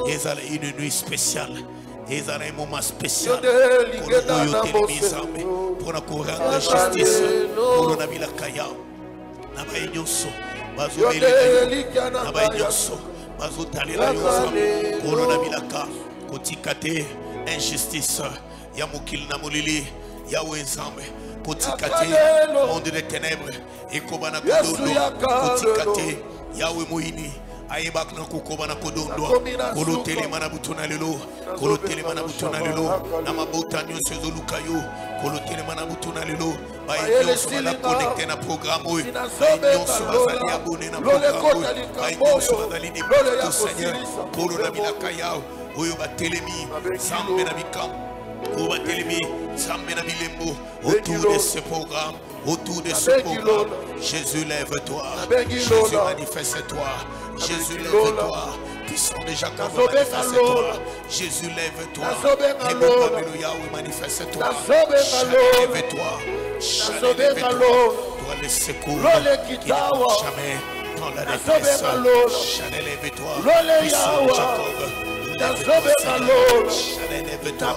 Ezala une nuit spéciale. Ezala un moment spécial. Kolo télémisame. Pour la rendre justice. Kolona bilakaya. Nabaye nyonso. Bazo bele. Nabaye nyonso. Bazo talela nyonso. Kolona bilaka. Kotikate injustice. Ya mukil na mulili. Ya wenzambe. kotikate monde des ténèbres ekobana kodondo kotikate Yahweh moini ayebak na kokobana kodondo kolotele mana butuna lelo na mabota nyonso ezolukayo kolotele mana butuna lelo bayenyonso bala connecté na programme oyo bayenyonso bazali abonné na programme oyo bayenyonso bazali débito Seigneur polo na bilaka yao oyo batelemi zambe na bikambo oyo batelemi zambe na bilembo autour de ce programme. Autour de ce programme, Jésus lève-toi, Jésus manifeste-toi, Jésus lève-toi, puissant de Jacob manifeste-toi, Jésus lève-toi, Alléluia, manifeste-toi, lève-toi, toi le secours qui ne va jamais dans la détresse, Chanel lève-toi, puissant de Jacob, lève-toi, lève-toi,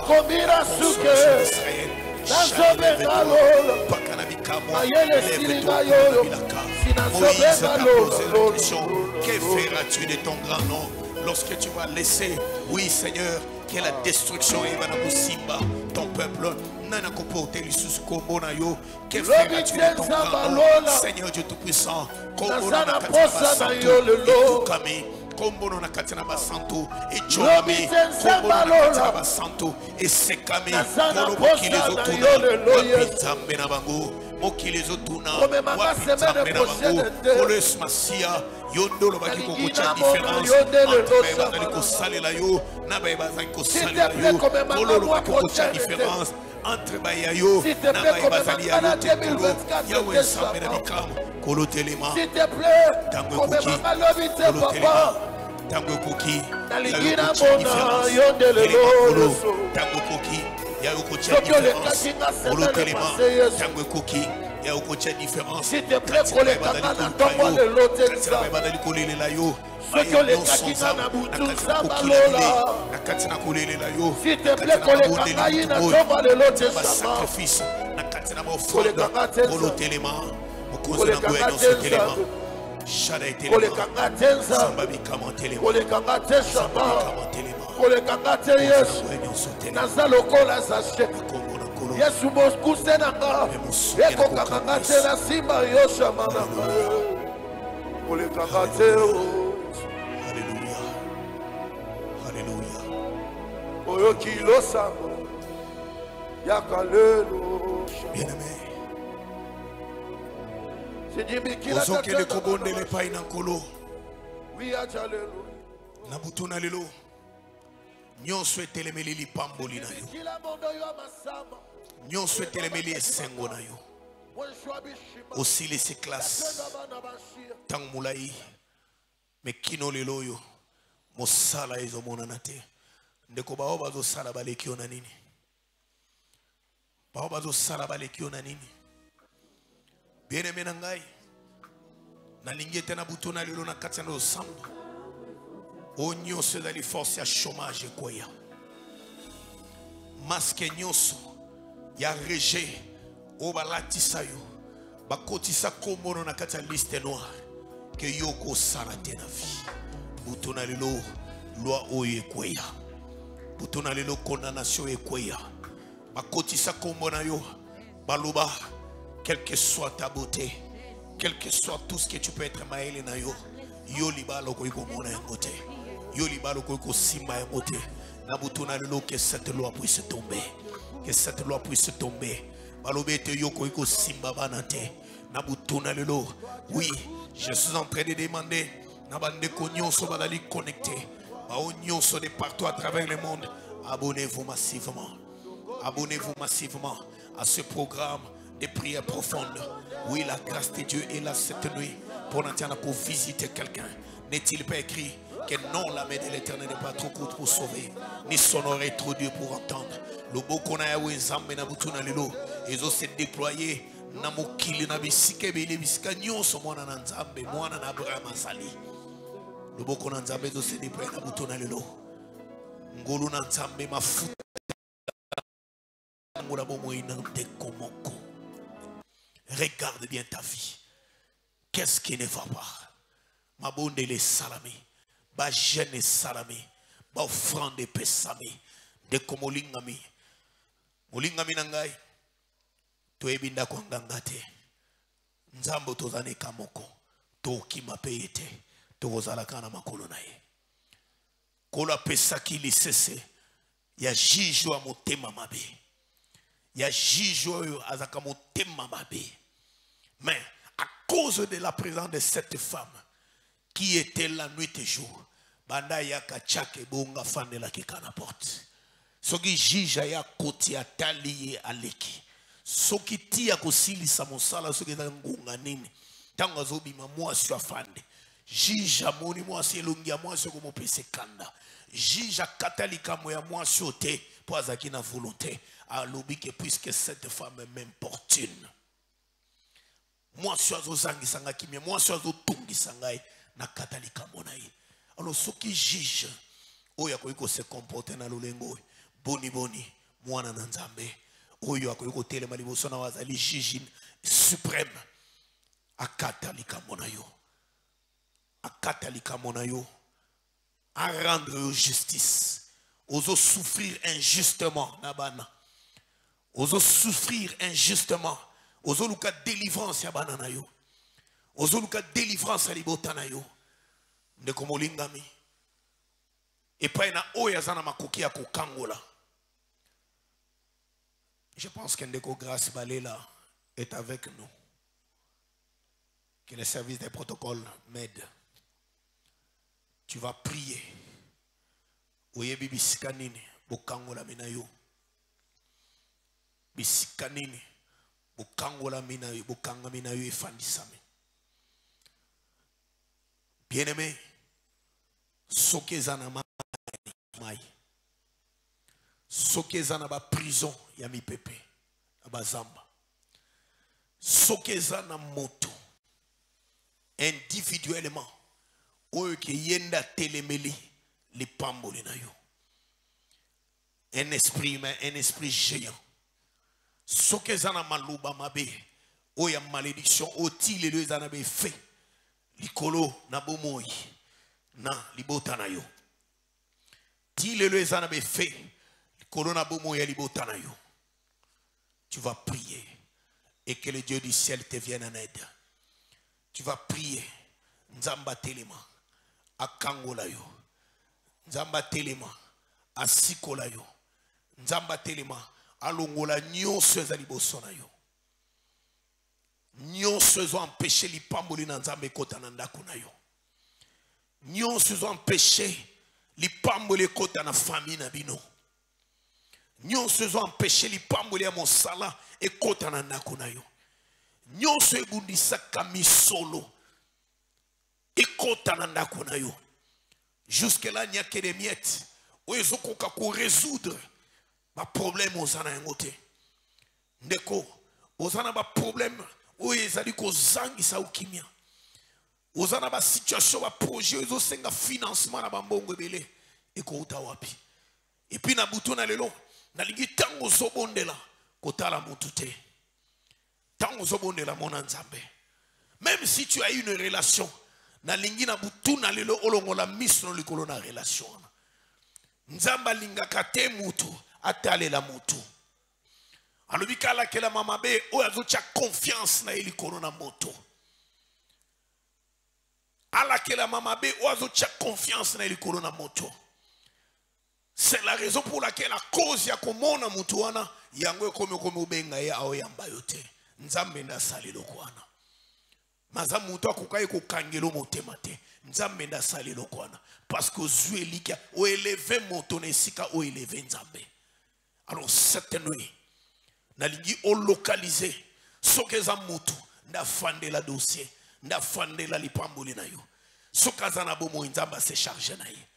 Moïse t'a posé la question, que feras-tu de ton grand nom lorsque tu vas laisser, oui Seigneur, que la destruction est dans Simba, ton peuple, que feras-tu de ton grand nom, Seigneur Dieu Tout-Puissant, Kombono na katina basanto e chorami kombono na katina basanto e sekami kono mokilezo tuna wapitambe na bango mokilezo tuna wapitambe na bango koles masia yondolo baki kokocha différence entre bazali kosalela yo na bazali kosalela yo kololo baki kokocha différence entre bayayo na bazali ya yo tekolo yawe sambe na bikamu kolotelema s'il te plaît tango koki tango koki tango koki ya ukocha différence kolotelema tango koki ya ukocha différence s'il te plaît kolekanga na ntongo lelo te badali kolelela yo soki olekaki na butu sabalola s'il te plaît kolekanga yi na ntongo lelo te sacrifice na katina ba offrande kolotelema mokonzi na goya nyonso telema shada telema kolekanga tenza sambabi kama telema kolekanga te shama kolekanga te yesu naza lokola sachet yesu mokuse na nga ekokanga te na nsima yo shama na nga kolekanga te Alléluia Alléluia oyoki losango yaka lelo bien-aimé sidimikila ozokende kobondela epai na nkolo wiacha lelo na butu na lelo nyonso etelemeli lipamboli na yo kila mondo yo amasamba nyonso etelemeli esengo na yo osilisi klase ntango molai me kino lelo oyo mosala ezomonana te ndeko bao bazosala baleki yo na nini bao bazosala baleki yo na nini bien-aimé na ngai nalingi ete na butu na lelo na kati ya losambo oyo nyonso ezali force ya chômage ekweya maske nyonso ya rejet oyo balatisa yo bakotisa kombono na kati ya liste noire ke yo kosala te na vie butu na lelo loi oyo ekweya butu na lelo condamnation ekweya bakotisa kombo na yo baloba quelle que soit ta beauté, quel que soit tout ce que tu peux être maël na yo, yo libalo ko iko mona yangote, yo libalo ko iko simba yangote. Na butuna lelo que cette loi puisse tomber, que cette loi puisse tomber. Balobete yo ko iko simba banate. Na butuna lelo, oui, je suis en train de demander na bande ko nyonso balali connecté, ba nyonso de partout à travers le monde, abonnez-vous massivement. Abonnez-vous massivement à ce programme des prières profondes. Oui, la grâce de Dieu est là cette nuit pour visiter quelqu'un. N'est-il pas écrit que non, la main de l'Éternel n'est pas trop courte pour sauver, ni son oreille trop dure pour entendre. Le beau qu'on a eu ensemble na butuna lelo, ils ont se déployé na mokili na bisike bele bisika nyonso mwana na nzambe mwana na Abraham azali. Le beau qu'on a nzambe ils ont se déployé na butuna lelo. Ngolu na nzambe mafuta ngula bomo ina de komoko. Regarde bien ta vie. Qu'est-ce qui ne va pas? Ma bonde les salami. Ba jeune salami. Ba offrande pesami. De komolingami. Molingami nangai. toyebinda kwa nganga te nzambo tozane kamoko tokima pe ete tokozalaka na makolo na ye kola pesaki lisese ya juge wa motema mabe ya juge oyo azaka motema mabe. Mais à cause de la présence de cette femme qui était la nuit et jour, banda yaka chake bonga fandela kika porte. Soki juge ya koti atali aleki. Soki tia kosili sa mosala soki za ngunga nini. Tango zobima mwasi afande. Juge amoni mwasi elongi mwasi ko mopese kanda. Juge katalika moya mwasi ote po azaki na volonté. Alobi que puisque cette femme m'importune. Mwasi azozangi sanga kimia mwasi azotungi sangai na katalika monaye. Alors ce qui juge oyo akoyiko se comporter na lolengo boni mwana na nzambe oyo akoyiko telema liboso na wazali juge suprême akatalika monayo à rendre justice ozo souffrir injustement na bana ozo souffrir injustement ozo luka délivrance ya bana na yo ozo luka délivrance ya libota na yo ndeko molingami epai na oyo azana makoki ya kokangola. Je pense que ndeko Grâce Balela est avec nous, que le service des protocoles m'aide. Tu vas prier oyebi bisika nini bokangola mina yo bisika nini bokangola mina yo bokanga mina yo efandisame. Bien-aimé, soki ezana mai soki ezana ba prison ya mipepe ya bazamba soki ezana moto individuellement oyo ke yenda telemeli lipamboli na yo un esprit humain, un esprit géant soki ezana maluba mabe oyo ya malédiction otile le ezana be fait likolo na bomoi na libota na yo tile le ezana be fait likolo na bomoi ya libota na yo. Tu vas prier et que le Dieu du ciel te vienne en aide. Tu vas prier nzamba telema akangola yo nzamba telema asikola yo nzamba telema alongola nyonso ezali boso na yo nyonso ezo empêcher lipamboli na nzambe ekota na ndako na yo nyonso ezo empêcher lipamboli ekota na famille na bino nyonso ezo empêcher lipamboli ya mosala ekota na ndako na yo nyonso ebundisaka misolo ekota na ndako na yo. Jusque là il n'y a que des miettes oyo ezokoka ko résoudre ba problème ozana yango te ndeko ozana ba problème oyo ezali kozangisa ukimia ozana ba situation ba projet ezosenga financement na bambongo ebele ekouta wapi et puis na butu na lelo nalingi tango zobondela kotala mutu te tango zobondela mona nzambe même si tu as une relation nalingi na butu na lelo olongola miso likolo na relation nzamba lingaka te mutu atalela mutu alobikala kela mama be oyo azotia confiance na likolo na moto ala kela mama be oyo azotia confiance na likolo na moto. C'est la raison pour laquelle la cause ya komona mutu wana yango ekomi obenga ye aoyamba yo te nzambe nda sali lokwana maza mutu akokai kokangelo motema te nzambe nda sali lokwana parce que ozwi elika o élever moto na esika o élever nzambe. Alors cette nuit nalingi o localiser soki eza mutu nda fandela dossier nda fandela lipamboli na yo soki aza na bomoi nzambe se charge na ye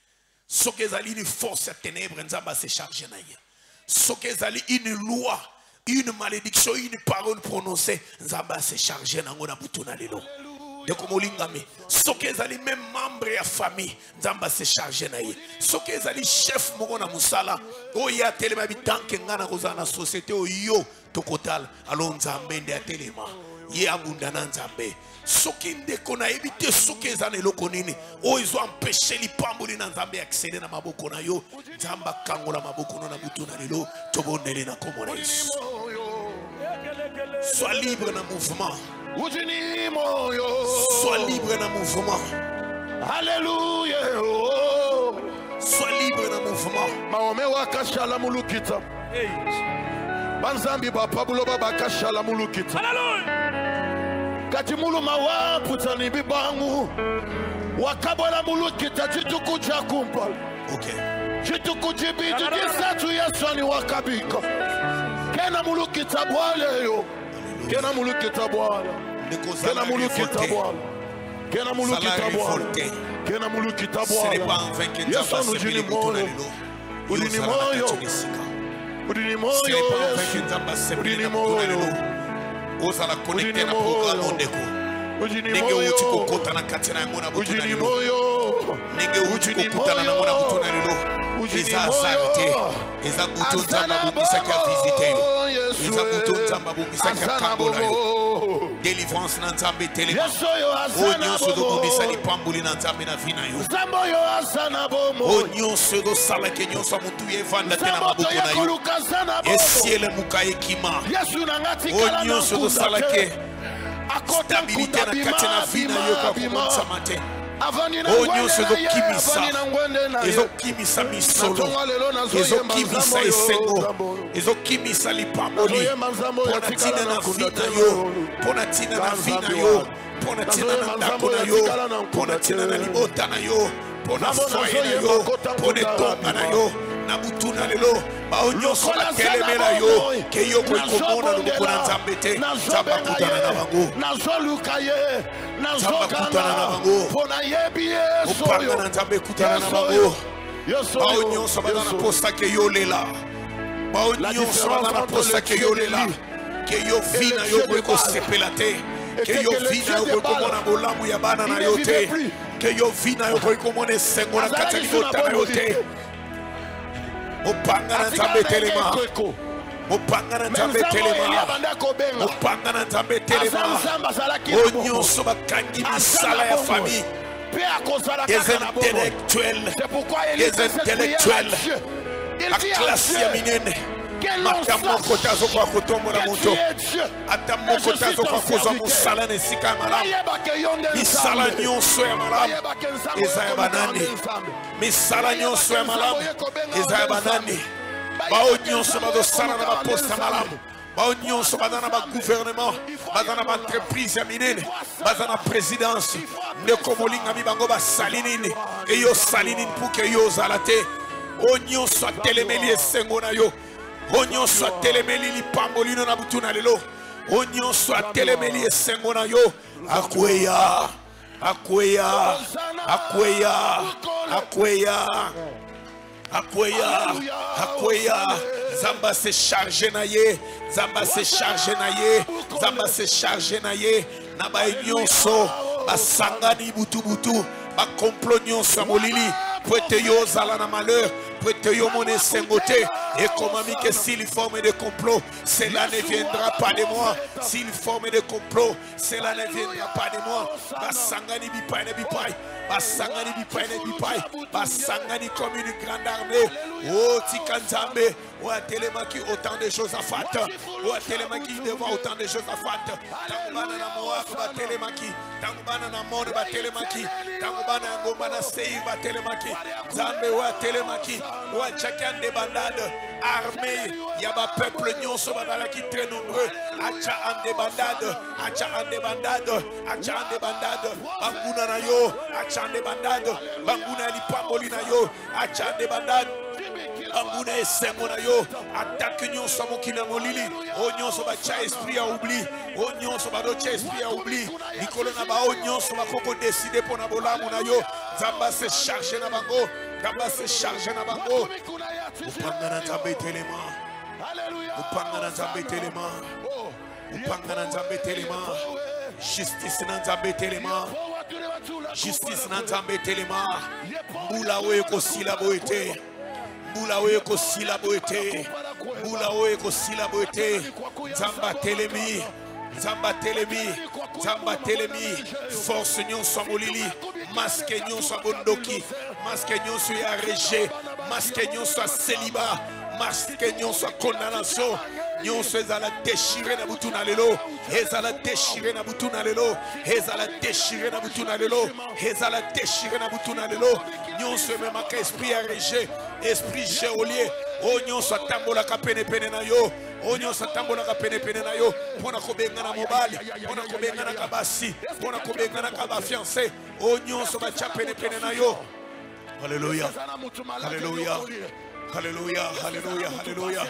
soki ezali une force à ténèbres nzamba se charge na ye soki ezali une loi une malédiction une parole prononcée nzamba se charge nango na butu na lelo ndeko molingami soki ezali même membre ya famille nzamba se charge na ye soki ezali chef moko na musala oyo atelema bitanke nga na kozala na société oyo tokotala alo nzambe nde atelema ye abunda na nzambe soki ndeko na ebite soki ezana eloko nini oyo ezo empêcher lipamboli na nzambe accéder na maboko na yo nzamba kangola maboko na butu na lelo tobondele na kombo na Yesu. Sois libre dans le mouvement. Sois libre dans le mouvement. Alléluia. Sois libre dans le mouvement. Maome wakashala mulukita. Banzambi bapabulo babakashala mulukita. Alléluia. Kati muluma wa putani bibangu. Wakabola mulukita chitukuja kumpal. Ok. Chitukujibitu kisatu Yesu ni wakabika. Kena mulukita bwale yo. Kena mulukita bwala. Kena mulukita bwala. Kena mulukita bwala. Kena mulukita bwala. Ce n'est pas en vain que Nzamba s'est mis les boutons dans le lot. Udini moyo. Udini moyo. Ce n'est pas en vain que Nzamba s'est mis les boutons dans le lot. Ozala connecté na programme ondeko. Nenge uti kokota na katina ya mona butu na lilo. Nenge uti kokota na mona butu na lilo. Eza azarte. Eza butu Nzamba bubisa kia visite yo. Eza butu Nzamba bubisa kia kambola yo. Délivrance na Nzambe telema. Onyoso do bubisa li pambuli na Nzambe na vina yo. Onyoso do sala ke nyonso mutu ye vanda tena mabuku na yo. Esiele muka ekima. Onyoso do sala ke stabilité na kati na vina yo kwa kumonsa mate. Onyoso do kimisa. Ezo kimisa misolo. Ezo kimisa esengo. Ezo kimisa li pamboli. Pona tina na vina yo. Pona tina na vina yo. Pona tina na ndako na yo. Pona tina na libota na yo. Pona foye na yo. Pona tonga na yo. Na butu na lelo. Ba onyoso la telemela yo. Ke yo kwe komona lubuko na Nzambe te. Nzamba kutana na bango. Nzamba kutana na bango. Upanga na Nzambe kutana na bango. Ba onyoso badana posta ke yo lela. Ba onyoso badana posta ke yo lela. Ke yo vina yo kwe ko sepela te. Ke yo vina yo kwe komona bolamu ya bana na yo te. Ke yo vina yo kwe komone sengo na katani bota na yo te. Upanga na Nzambe telema. Upanga na Nzambe telema. Upanga na Nzambe telema. Onyoso bakangi misala ya famille. Des intellectuels. Des intellectuels. La classe ya minene. Makamoko tazo kwa kutombo na moto. Atamoko tazo kwa kuza musala nesika malamu. Misala nyonso ya malamu. Eza ya banani. Misala nyonso ya malamu. Eza ya banani. Bao nyonso bado sala na baposta malamu. Bao nyonso badana ba gouvernement. Badana ba entreprise ya minene. Badana présidence. Ndeko molinga mibango ba salinini. Eyo salinini puke yo zalate. O nyonso atelemeli esengo na yo. Onyoso atelemeli li pambolino na butu na lelo. Onyoso atelemeli esengo na yo. Akweya. Akweya. Akweya. Akweya. Akweya. Akweya. Zamba se charge na ye. Zamba se charge na ye. Zamba se charge na ye. Na ba nyonso. Ba sangani butu butu. Ba complot nyonso molili. Prête yo zala na malheur. Prête yo mon sengoté. Et comme ami que s'il forme des complots, cela ne viendra pas de moi. S'il forme des complots, cela ne viendra pas de moi. Basangani bipai ne bipai. Basangani bipai ne bipai. Basangani comme une grande armée. Oh Tikanzambe. Ou à Télémaki autant de choses à faire. Ou à Télémaki devant autant de choses à faire. Tangubana na Moab ba Télémaki. Tangubana na Monde ba Télémaki. Tangubana ngomba na Seir ba Télémaki. Zambe ou à Télémaki. Ou à chacun des bandades. Armée, il y a un peuple nyonso badala qui très nombreux. Acha en débandade, acha en débandade, acha en débandade. Banguna na yo, acha en débandade. Banguna li pamboli na yo, acha en débandade. Banguna esengo na yo, attaque nyonso mokina molili. O nyonso bacha esprit a oubli, o nyonso badocha esprit a oubli. Nikolo na ba o nyonso bakoko décider pour na bolamu na yo. Zamba se charger na bango, Zamba se charger na bango. Upanga na Nzambe telema. Upanga na Nzambe telema. Upanga na Nzambe telema. Justice na Nzambe telema. Justice na Nzambe telema. Mbula we ko silabo ete. Mbula we ko silabo ete. Mbula we ko silabo ete. Nzamba telemi. Nzamba telemi. Nzamba telemi. Force nyonso molili. Masque nyonso bondoki. Masque nyonso ya rejet. Masque nyonso célibat. Masque nyonso condamnation. nyonso ezala déchiré na butu na lelo, ezala déchiré na butu na lelo, ezala déchiré na butu na lelo, ezala déchiré na butu na lelo, nyonso ememaka esprit ya rejet, esprit géolier, o nyonso atambolaka pene pene na yo, o nyonso atambolaka pene pene na yo, mpona kobengana mobali, mpona kobengana kabasi, mpona kobengana kabafiancé, o nyonso batya pene pene na yo. Alléluia, alléluia, alléluia, alléluia, alléluia.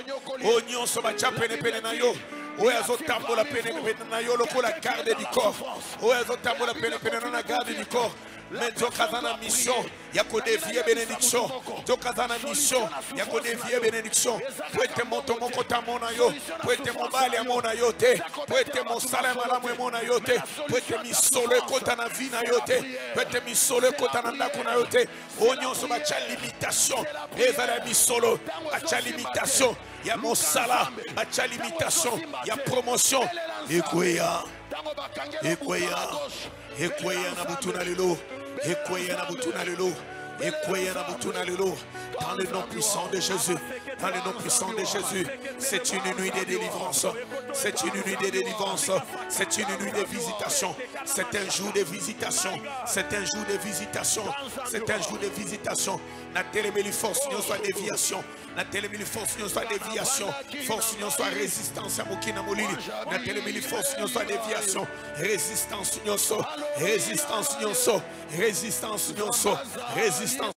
O nyonso batya pene pene na yo, oyo azotambola pene pene na yo lokola garde du corps, oyo azotambola pene pene na garde du corps. Mais Zokazana mission, yako dévier bénédiction. Zokazana mission, yako dévier bénédiction. Prête mon tomo kota mona yo, prête mon bali mona yo te, prête mon salaire malamu mona yo te, prête mi solo kota na vie na yo te, prête mi solo kota na ndako na yo te. Onyon so bacha limitation, ezala mi solo, bacha limitation. Ya mon salaire, bacha limitation, ya promotion. Ekoya, ekoya, ekoya na butuna lelo. Dans le nom puissant de Jésus, dans le nom puissant de Jésus, c'est une nuit de délivrance, c'est une nuit de délivrance, c'est une nuit de visitation, c'est un jour de visitation, c'est un jour de visitation, c'est un jour de visitation. Na téléméli force nous soit déviation, na téléméli force nous soit déviation, force nous soit résistance à Mokina Molini, na téléméli force nous soit déviation, résistance nous soit, résistance nous soit, résistance nous soit, résistance.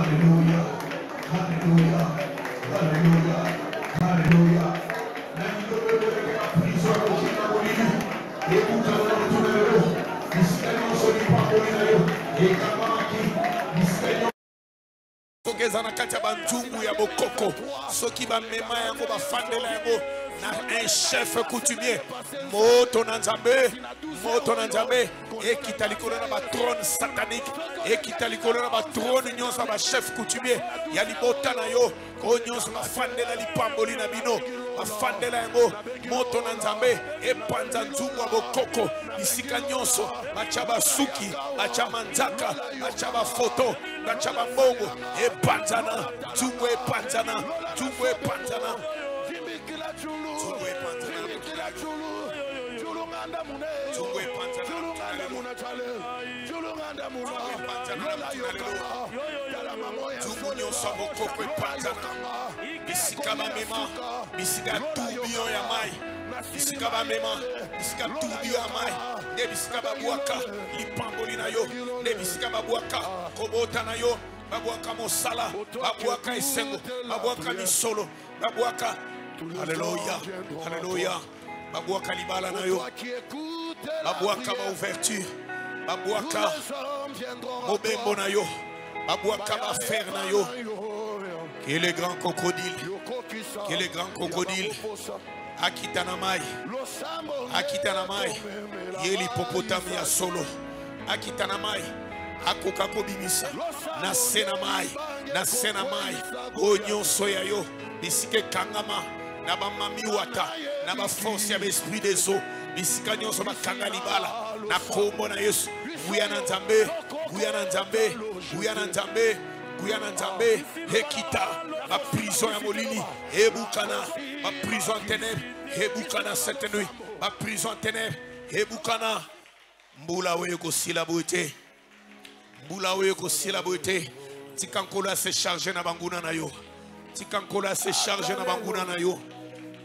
Alléluia. Alléluia. Alléluia. Alléluia. Togeza na kati ya banjungu ya bokoko soki bamema yango bafandela yango na un chef coutumier moto na nzambe ekita likolo na batrone satanique ekita likolo na batrone nyonso ba chef coutumier ya libota na yo ko nyonso bafandela lipamboli na bino bafandela yango moto na nzambe epanza nzungu ya bokoko bisika nyonso bacha basuki bacha manzaka bacha bafoto bacha bambongo epanzana nzungu epanzana nzungu epanzana nzungu epanzana nzungu nyonso bokoko epanzana bisika bamema bisika tourbillon ya mai bisika bamema bisika tourbillon ya mai nde bisika babwaka lipamboli na yo nde bisika babwaka kobota na yo babwaka mosala babwaka esengo babwaka misolo babwaka alléluia alléluia babwaka libala na yo babwaka baouverture babwaka mobembo na yo babwaka bafer na yo qui est le grand crocodile qui est le grand crocodile Akitanamai Akitanamai Yeli popotami ya solo Akitanamai Akokako bimisa Nasenamai Nasenamai Onyo soya yo Bisike kangama Naba mami wata Naba force ya esprit des eaux Bisika nyonso bakanga libala Na kombo na Yesu Guyana nzambe Guyana nzambe Guyana nzambe Guyana nzambe Hekita Ma prison ya molini Ebukana Ma prison en ténèbres Ebukana cette nuit Ma prison en ténèbres Ebukana Mbula weko sila boite Mbula weko sila boite Tikankola se charge na banguna na yo Tikankola se charge na banguna na yo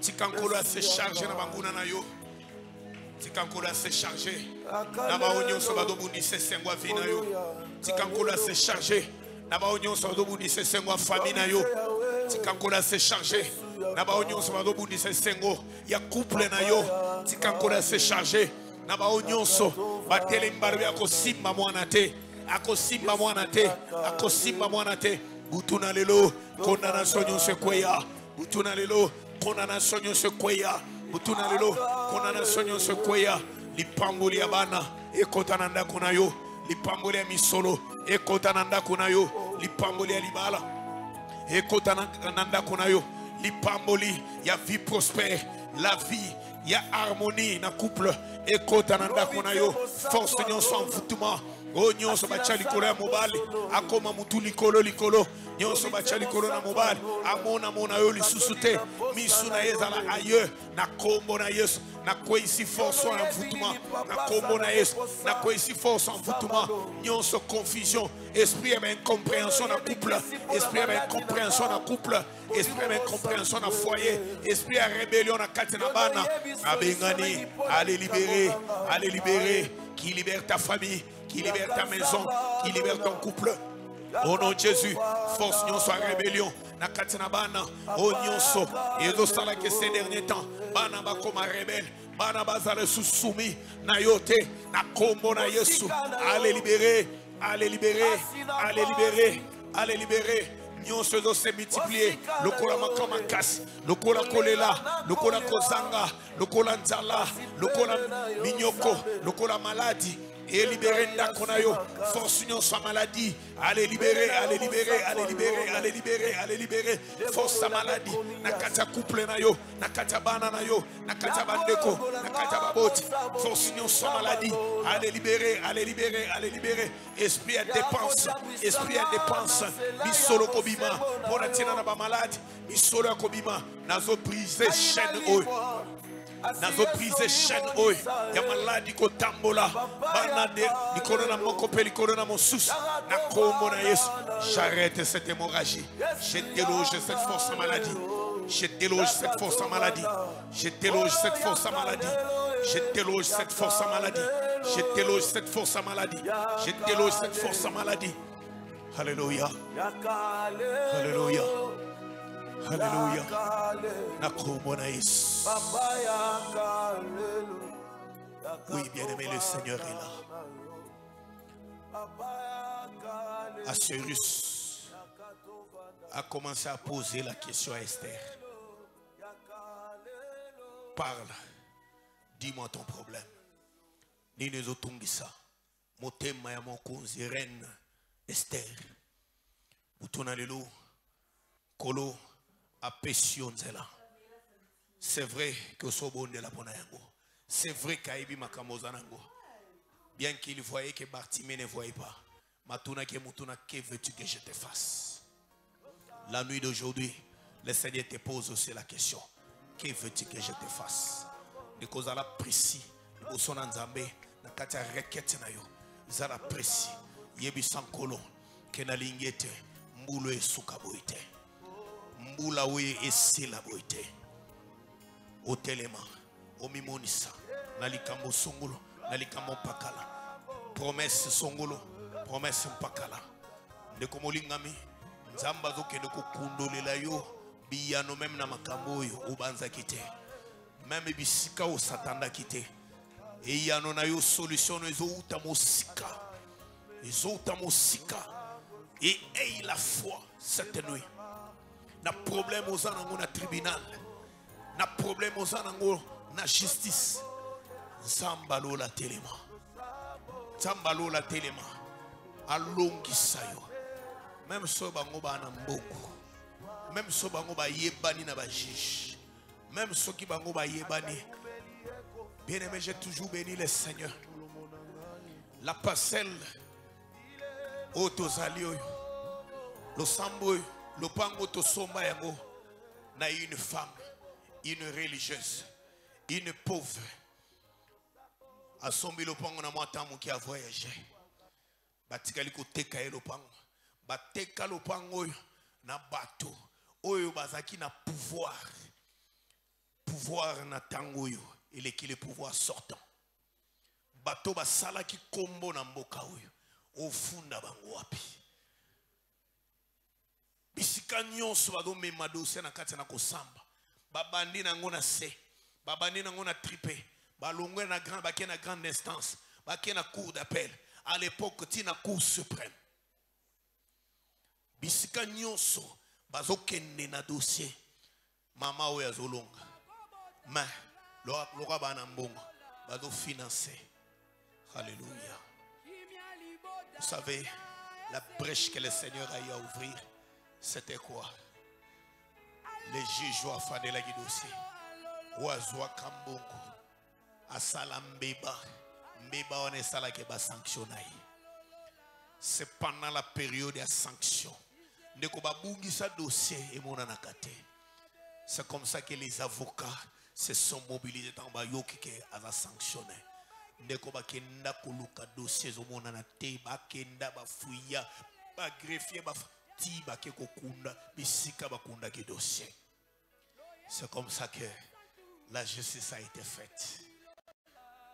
Tikankola se charge na banguna na yo Tikankola se charge Naba onyo sobado bundi se sengwa vina yo Tikankola se charge Naba onyo sobado bundi se sengwa famille na yo Tikankola se charge Naba onyo sobado bundi se sengo ya couple na yo Tikankola se charge Naba onyo so batele mbarbe akosimba mwana te akosimba mwana te akosimba mwana te butuna lelo condamnation nyonso kweya butuna lelo condamnation nyonso kweya butuna lelo condamnation nyonso kweya lipamboli ya bana ekota na ndako na yo lipamboli ya misolo ekota na ndako na yo lipamboli ya libala ekota na ndako na yo lipamboli ya vie prospère la vie ya harmonie na couple ekota na ndako na yo force nyonso envoûtement o nyonso bacha likolo ya mobali akoma mutu likolo nyonso bacha likolo na mobali amona yo lisusu te misu na ezala ailleurs na kombo na Yesu na kwa ici force en envoûtement na kombo na Yesu na kwa ici force en envoûtement nyonso confusion esprit et incompréhension na couple esprit et incompréhension na couple esprit et incompréhension na foyer esprit à rébellion na kati na bana abengani allez libérer qui libère ta famille qui libère ta maison, qui libère ton couple. Au nom de Jésus, force nyonso à rébellion. Na katina bana, au nyonso. Et nous savons que ces derniers temps, bana ba comme rebelle, bana bazale sous soumis, na yote, na kombo na Yesu. Allez libérer, allez libérer, allez libérer, allez libérer. Nyonso do se multiplier. Lokola makama kasi, lokola kolela, lokola kozanga, lokola nzala, lokola minyoko, lokola maladie. Et libérer Ndakonayo, force union sa maladie. Allez libérer, allez libérer, allez libérer, allez libérer, allez libérer. Force sa maladie. Nakata couple nayo, nakata bana nayo, nakata bandeko, nakata baboti. Force union sa maladie. Allez libérer, allez libérer, allez libérer. Esprit à dépense, esprit à dépense. Bisolo kobima, monatina na ba malade. Bisolo kobima, nazo briser chaîne oi. Nazo brise chaîne oi ya maladi ko tambola banade likolo na moko pe likolo na mosusu na kombo na Yesu. J'arrête cette hémorragie, je déloge cette force en maladie, je déloge cette force en maladie, je déloge cette force en maladie, je déloge cette force en maladie, je déloge cette force en maladie, je déloge cette force en maladie, Alléluia. Alléluia. Alléluia. Nakomona Yesu. Oui, bien-aimé, le Seigneur est là. Assuérus a commencé à poser la question à Esther. Parle. Dis-moi ton problème. Nini zotungisa. Motema ya mokonzi reine Esther. Mutuna lelo. Kolo apeshionzela. C'est vrai que sobonde la ponayango. C'est vrai qu'Aïbi Makamozanango. Bien qu'il voyait que Bartimée ne voyait pas. Matuna ke mutuna, que veux-tu que je te fasse? La nuit d'aujourd'hui, le Seigneur te pose aussi la question. Que veux-tu que je te fasse? De cause à la précis. De cause à Nzambe. Na kati ya requête na yo. Zala précis. Yebi sankolo. Kena lingete. Mbulo e suka boite. Mbula we e sila boite. Otelema. Omimonisa. Nalikambo songolo. Nalikambo pakala. Promesse songolo. Promesse mpakala. Ndeko molingami. Nzamba zoke ndeko kundolela yo. Biyano même na makambo yo. Ubanza kite. Même bisika o satanda kite. Et il y a une solution. Ils ont et aie la foi cette nuit. Na problème aux anangos na tribunal. Na problème aux anangos na justice. Zambalo la telema. Zambalo la telema. Alongi sayo. Même so bango ba na mboko. Même so bango ba yebani na ba juge. Même so ki bango ba yebani. Bien-aimé, j'ai toujours béni le Seigneur. La parcelle, Otozalio, le Sambo, le Pango Tosomba Yango, n'a une femme, une religieuse, une pauvre. A Sombi le Pango n'a moi tant qui a voyagé. Batikaliko teka e le Pango. Bateka le Pango na bateau. Oyo bazaki na pouvoir. Pouvoir na tangoyo. Il est qui le pouvoir sortant. Bato basala ki kombo na mboka oyo. Ofunda bango wapi. Bisika nyonso bado memado se na kati na kosamba. Babandi na ngona se. Babandi na ngona tripe. Balongwe na grand baké na grande instance. Baké na cour d'appel. À l'époque tina cour suprême. Bisika nyonso bazo kende na dossier. Mama oya zolonga. Mais Laura Banambongo va nous financer. Alléluia. Vous savez, la brèche que le Seigneur a eu à ouvrir, c'était quoi? Les juges ont fait la dossier. Oazwa Kambongo. Asalam Mbeba. Mbeba on est sala qui va sanctionner. C'est pendant la période de sanction. Ndekoba bungi sa dossier et mon anakate. C'est comme ça que les avocats se sont mobilisés dans le qui a sanctionné. Ndeko bakenda koluka dossier zomona na te bakenda bafuya ba greffier ba ti bake kokunda bisika bakunda ke dossier. C'est comme ça que la justice a été faite.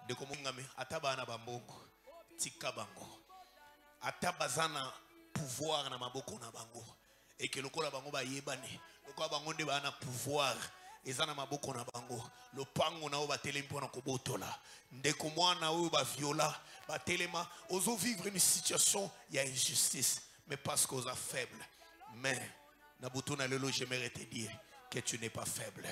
Ndeko mungame atabana bambongo tika bango. Atabazana pouvoir na maboko na bango et que lokola bango ba yebani lokola bango nde bana pouvoir. Ezana maboko na bango le pango na o batele mpona kobotola ndeko mwana o ba viola batelema ozo vivre une situation il y a injustice mais parce qu'on est faible mais na butuna lelo j'aimerais te dire que tu n'es pas faible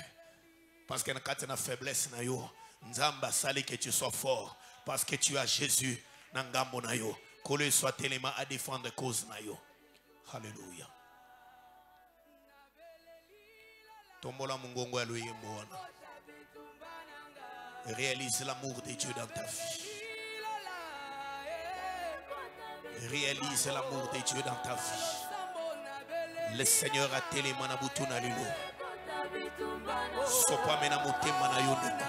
parce que na kati na faiblesse na yo nzamba sali que tu sois fort parce que tu as Jésus na ngambo na yo kole soit telema à défendre cause na yo. Alléluia. Tombola mungongo ya loyembo wana. Réalise l'amour de Dieu dans ta vie. Réalise l'amour de Dieu dans ta vie. Le Seigneur a téléma na butuna lilo. Sopa mena motema na yo ndeko.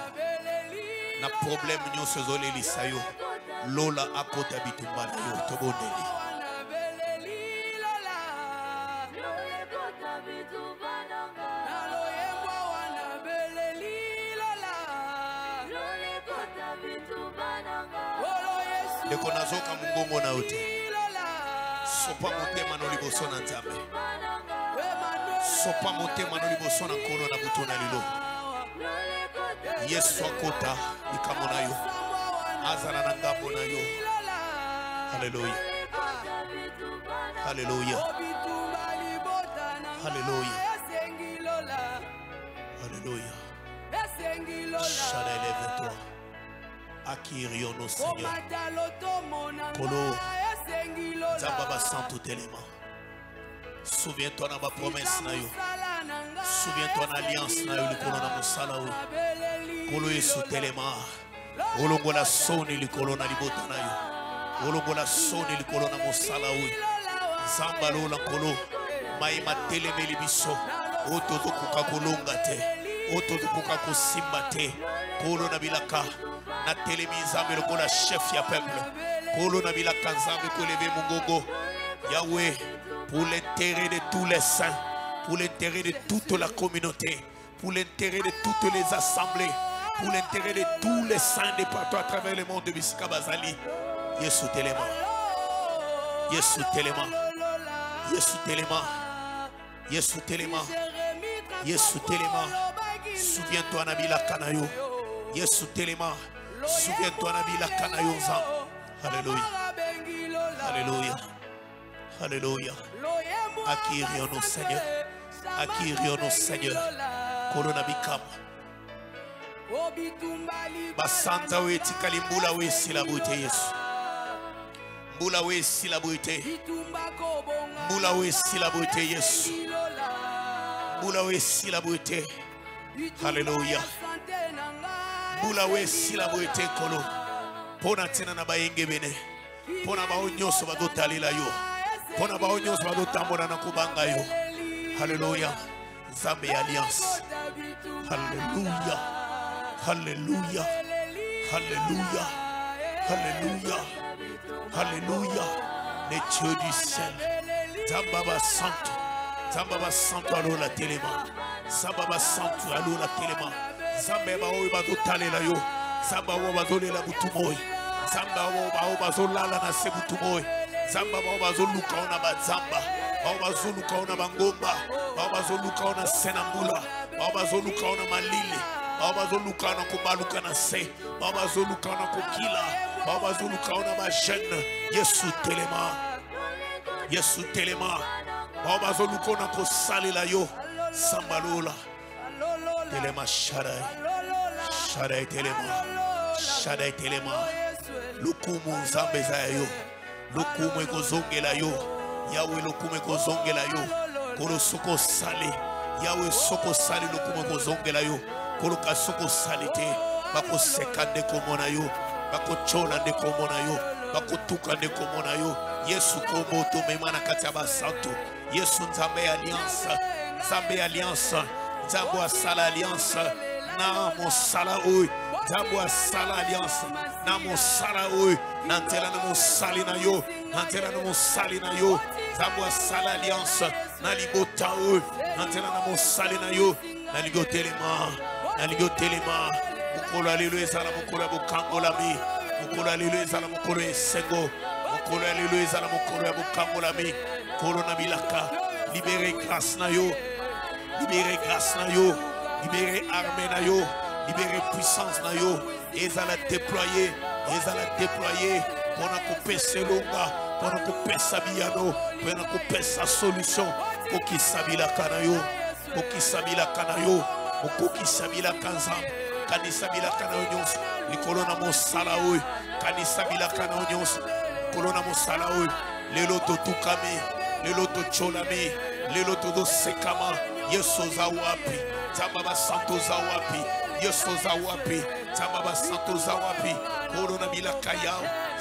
Na problème nyonso zolelisa yo. Lola akota bitumba na yo tobondeli. Ndeko nazoka mungongo na ote. Sopa motema no liboso na nzambe. Sopa motema no liboso na nkolo na buto na lilo. Yesu akota likamo na yo. Azala na ngambo na yo. Hallelujah. Hallelujah. Hallelujah. Alléluia. Chada, élève-toi. Acquirions nos Seigneur. Polo. Zababa sans tout élément. Souviens-toi de ma promesse. Souviens-toi de l'alliance. Polo est sous élément. Olongo la soni li kolona li botana yo. Olongo la soni li kolona mosala yo. Zambalo la kolo. Maima teleme li biso. Ototo kuka kolonga te. Ototo kuka kosimba te. Kolo na bilaka. Na telemi zambe loko la chef ya peuple. Kolo na bilaka zambe koleve mungongo. Yahweh, pour l'intérêt de tous les saints, pour l'intérêt de toute la communauté, pour l'intérêt de toutes les assemblées, pour l'intérêt de tous les saints de partout à travers le monde de Bisika Bazali. Yesu Telema. Yesu Telema. Yesu Telema. Yesu Telema. Yesu Telema. Souviens-toi Nabila Kanayo. Yesu Telema. Souviens-toi Nabila Kanayo. Alléluia. Alléluia. Alléluia. Acquérions-nous Seigneur. Acquérions-nous Seigneur. Corona Bikam. Basanta we tikali mbula we sila boite Yesu. Mbula we sila boite. Mbula we sila boite Yesu. Mbula we sila boite. Hallelujah. Mbula we sila boite kolo. Pona tena na bayenge bene. Pona ba onyoso ba dotalila yo. Pona ba onyoso ba dotambona na kubanga yo. Hallelujah. Zambe alliance. Hallelujah. Hallelujah. Hallelujah. Hallelujah. Hallelujah. Les dieux du ciel. Zambaba Santo. Zambaba Santo alo la telema. Zambaba Santo alo la telema. Zambaba oiba do talela yo. Zamba oba zolela butumoy. Zamba oba zolala na sebutumoy. Zamba oba zoluka ona bazamba. Oba zoluka ona bangomba. Oba zoluka ona senambula. Oba zoluka ona malili. Baba zoluka na kubaluka na se. Baba zoluka na kukila. Baba zoluka na bajene. Yesu Telema. Yesu Telema. Baba zoluka na kusali la yo. Sambalola. Telema Shaddai. Shaddai Telema. Shaddai Telema. Lukumu zambeza yo. Lukumu ekozongela yo. Yahweh lukumu ekozongela yo. Kolo soko sali. Yahweh soko sali lukumu ekozongela yo. Koloka soko salite, bako sekande komona yo, bako chola de komona yo, bako tuka de komona yo. Yesu komo to memana kataba santo. Yesu nzambe alliance, nzambe alliance, nzambo asala alliance, na mo sala oy, nzambo asala alliance, na mo sala oy, nantela na mo sali na yo, nantela na mo sali na yo, nzambo asala alliance, na libota oy, nantela na mo sali na yo, na ligotelema. Naligo telema, mukolo alilo ezala mukolo ya bukangola mi, mukolo alilo ezala mukolo ya sengo, mukolo alilo ezala mukolo ya bukangola mi, kolo na bilaka, libere grâce na yo, libere grâce na yo, libere armée na yo, libere puissance na yo, ezala déployer, pona kopesa longa, pona kopesa biyano, pona kopesa solution, kokisa bilaka na yo, kokisa bilaka na yo. Mokoki sabila kanza kanisa bila kana onyos likolo na mosala oy kanisa bila kana onyos likolo na mosala oy lelo to tukame lelo to cholame lelo to do sekama yeso za wapi tababa santo za wapi yeso za wapi tababa santo za wapi kolo na bila kaya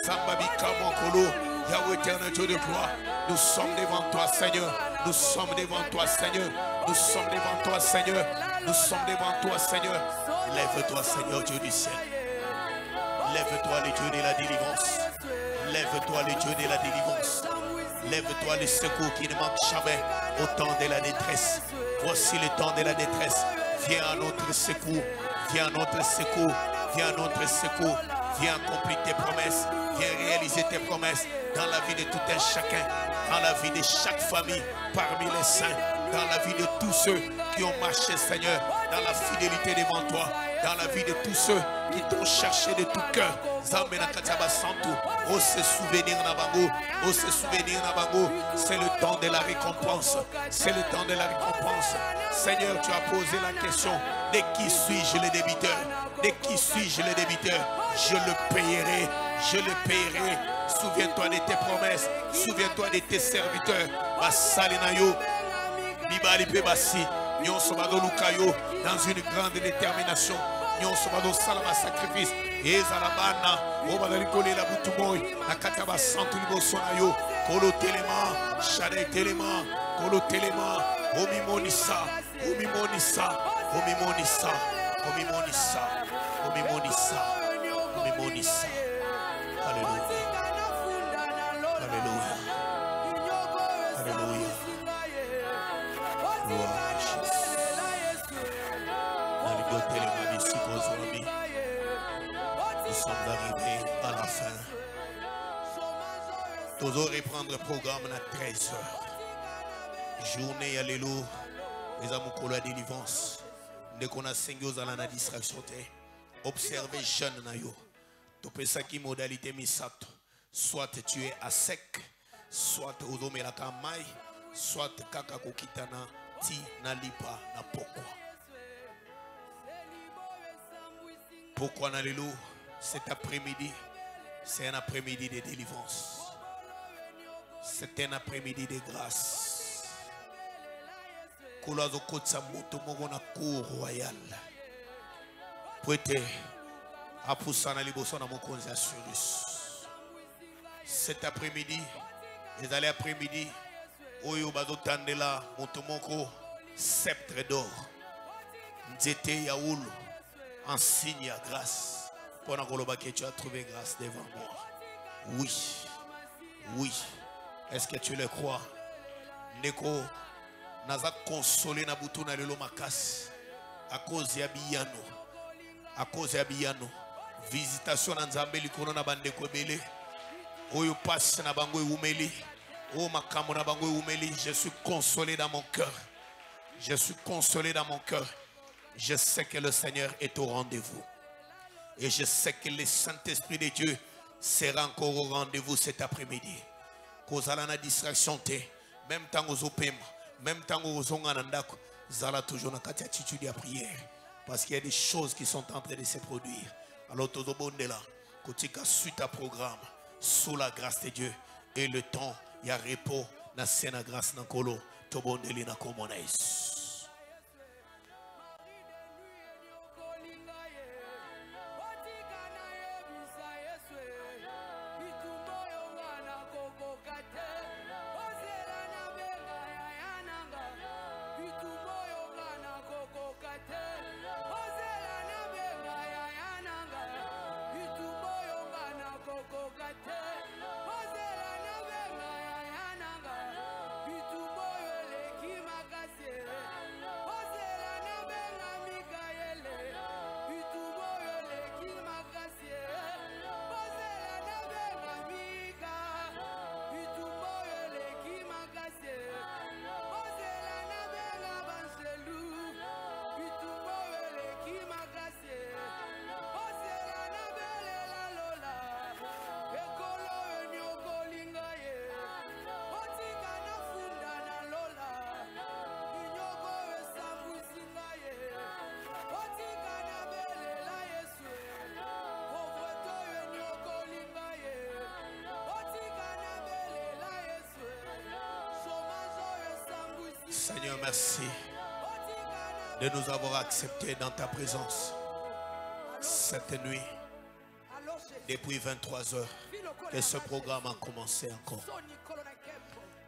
samba bikamo kolo Yahweh éternel Dieu de gloire, nous sommes devant toi Seigneur, nous sommes devant toi Seigneur, nous sommes devant toi Seigneur, nous sommes devant toi Seigneur. Lève-toi Seigneur Dieu du ciel, lève-toi le Dieu de la délivrance, lève-toi le Dieu de la délivrance, lève-toi le secours qui ne manque jamais au temps de la détresse. Voici le temps de la détresse, viens à notre secours, viens à notre secours, viens à notre secours, viens accomplir tes promesses, viens réaliser tes promesses dans la vie de tout un chacun. dans la vie de chaque famille parmi les saints, dans la vie de tous ceux qui ont marché, Seigneur, dans la fidélité devant toi, dans la vie de tous ceux qui t'ont cherché de tout cœur. Oh, se souvenir Nabango, oh, se souvenir Nabango, c'est le temps de la récompense, c'est le temps de la récompense. Seigneur, tu as posé la question, de qui suis-je le débiteur? De qui suis-je le débiteur? Je le payerai, je le payerai. Souviens-toi de tes promesses, souviens-toi de tes serviteurs. Basalinayo, Bibali Pebasi, Nyon Somado Lukayo, dans une grande détermination. Nyon Somado Salama sacrifice. Ezalabana, Obadalikole la Boutumoy, Nakataba Santulibo Sonayo, Kolo Telema, Shade Telema, Kolo Telema, Omimonisa, Omimonisa, Omimonisa, Omimonisa, Omimonisa, Omimonisa. Alléluia. Alléluia. Alléluia. Gloire à Jésus. Alléluia. Nous sommes arrivés à la fin. Nous allons reprendre le programme à 13h. Journée, alléluia. Les amours pour la délivrance. Dès qu'on a 5 jours à la distraction, observez jeune nayo. Tu peux ça qui modalité misato. Soit tu es à sec, soit au la kamai, soit kaka kokitana ti na lipa na pourquoi. Pourquoi n'alléluia? Cet après-midi, c'est un après-midi de délivrance. C'est un après-midi de grâce. Kulazo kotsa moto mongo na cour royale. Prêtez à poussana liboso na mokonzi Assurus. Cet après-midi, les allées après-midi, oyo bazo tandela moto moko sceptre d'or. Nzete yaoul en signe à grâce. Pendant que tu as trouvé grâce devant moi. Oui. Oui. Est-ce que tu le crois? Neko naza consolé na butu na lelo makas. À cause ya biyano. À cause ya biyano. Visitation na nzambe likono na bande kobele. Oyo passe na bango umeli. Oh makambo na bango umeli. Je suis consolé dans mon cœur. Je suis consolé dans mon cœur. Je sais que le Seigneur est au rendez-vous. Et je sais que le Saint-Esprit de Dieu sera encore au rendez-vous cet après-midi. Cause à la distraction, même temps aux opémas, même temps aux onganandako, zala toujours dans cette attitude à prière. Parce qu'il y a des choses qui sont en train de se produire. Alors, tout le monde est là. Kotika suite à programme, sous la grâce de Dieu. Et le temps, il y a repos, na sena grâce na kolo, tout le monde est là comme on est. Seigneur, merci de nous avoir acceptés dans ta présence cette nuit. Depuis 23 heures que ce programme a commencé encore.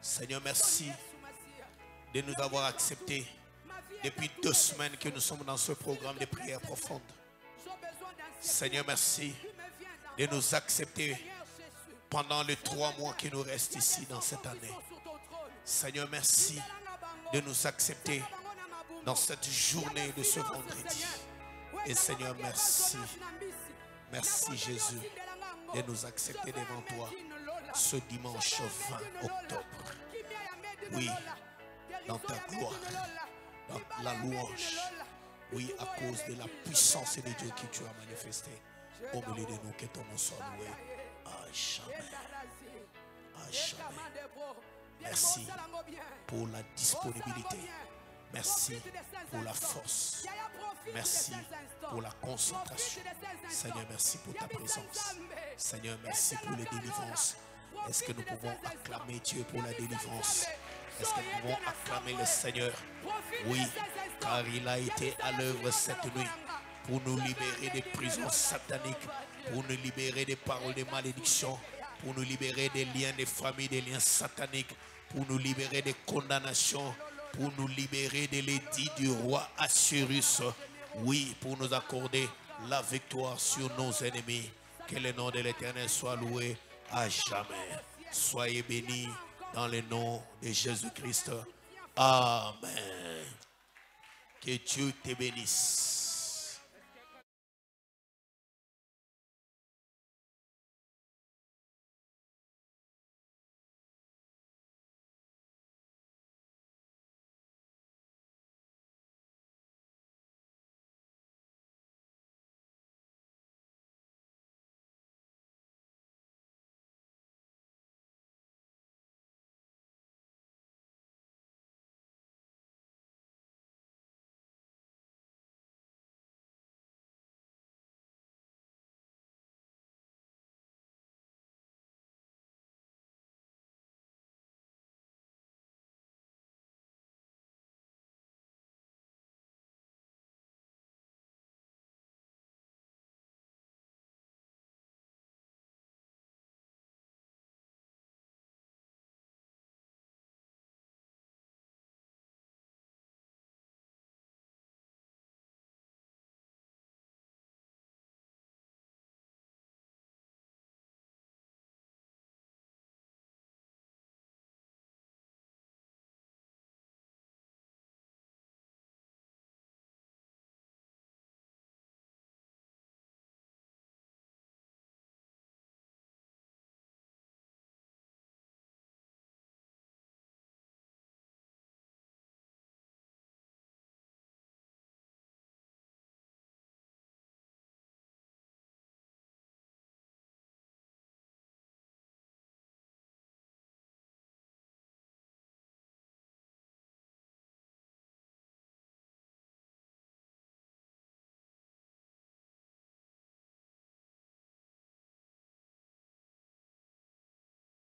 Seigneur, merci de nous avoir acceptés depuis 2 semaines que nous sommes dans ce programme de prière profonde. Seigneur, merci de nous accepter pendant les 3 mois qui nous restent ici dans cette année. Seigneur, merci de nous accepter dans cette journée de ce vendredi. Et Seigneur, merci. Merci Jésus de nous accepter devant toi ce dimanche 20 octobre. Oui, dans ta gloire, dans la louange. Oui, à cause de la puissance de Dieu que tu as manifesté. Au milieu de nous, que ton nom soit loué à jamais. À jamais. Merci pour la disponibilité. Merci pour la force. Merci pour la concentration. Seigneur, merci pour ta présence. Seigneur, merci pour les délivrances. Est-ce que nous pouvons acclamer Dieu pour la délivrance? Est-ce que nous pouvons acclamer le Seigneur? Oui, car il a été à l'œuvre cette nuit pour nous libérer des prisons sataniques, pour nous libérer des paroles de malédiction, pour nous libérer des liens de famille, des liens sataniques, pour nous libérer des condamnations, pour nous libérer de l'édit du roi Assyrus. Oui, pour nous accorder la victoire sur nos ennemis. Que le nom de l'Éternel soit loué à jamais. Soyez bénis dans le nom de Jésus-Christ. Amen. Que Dieu te bénisse.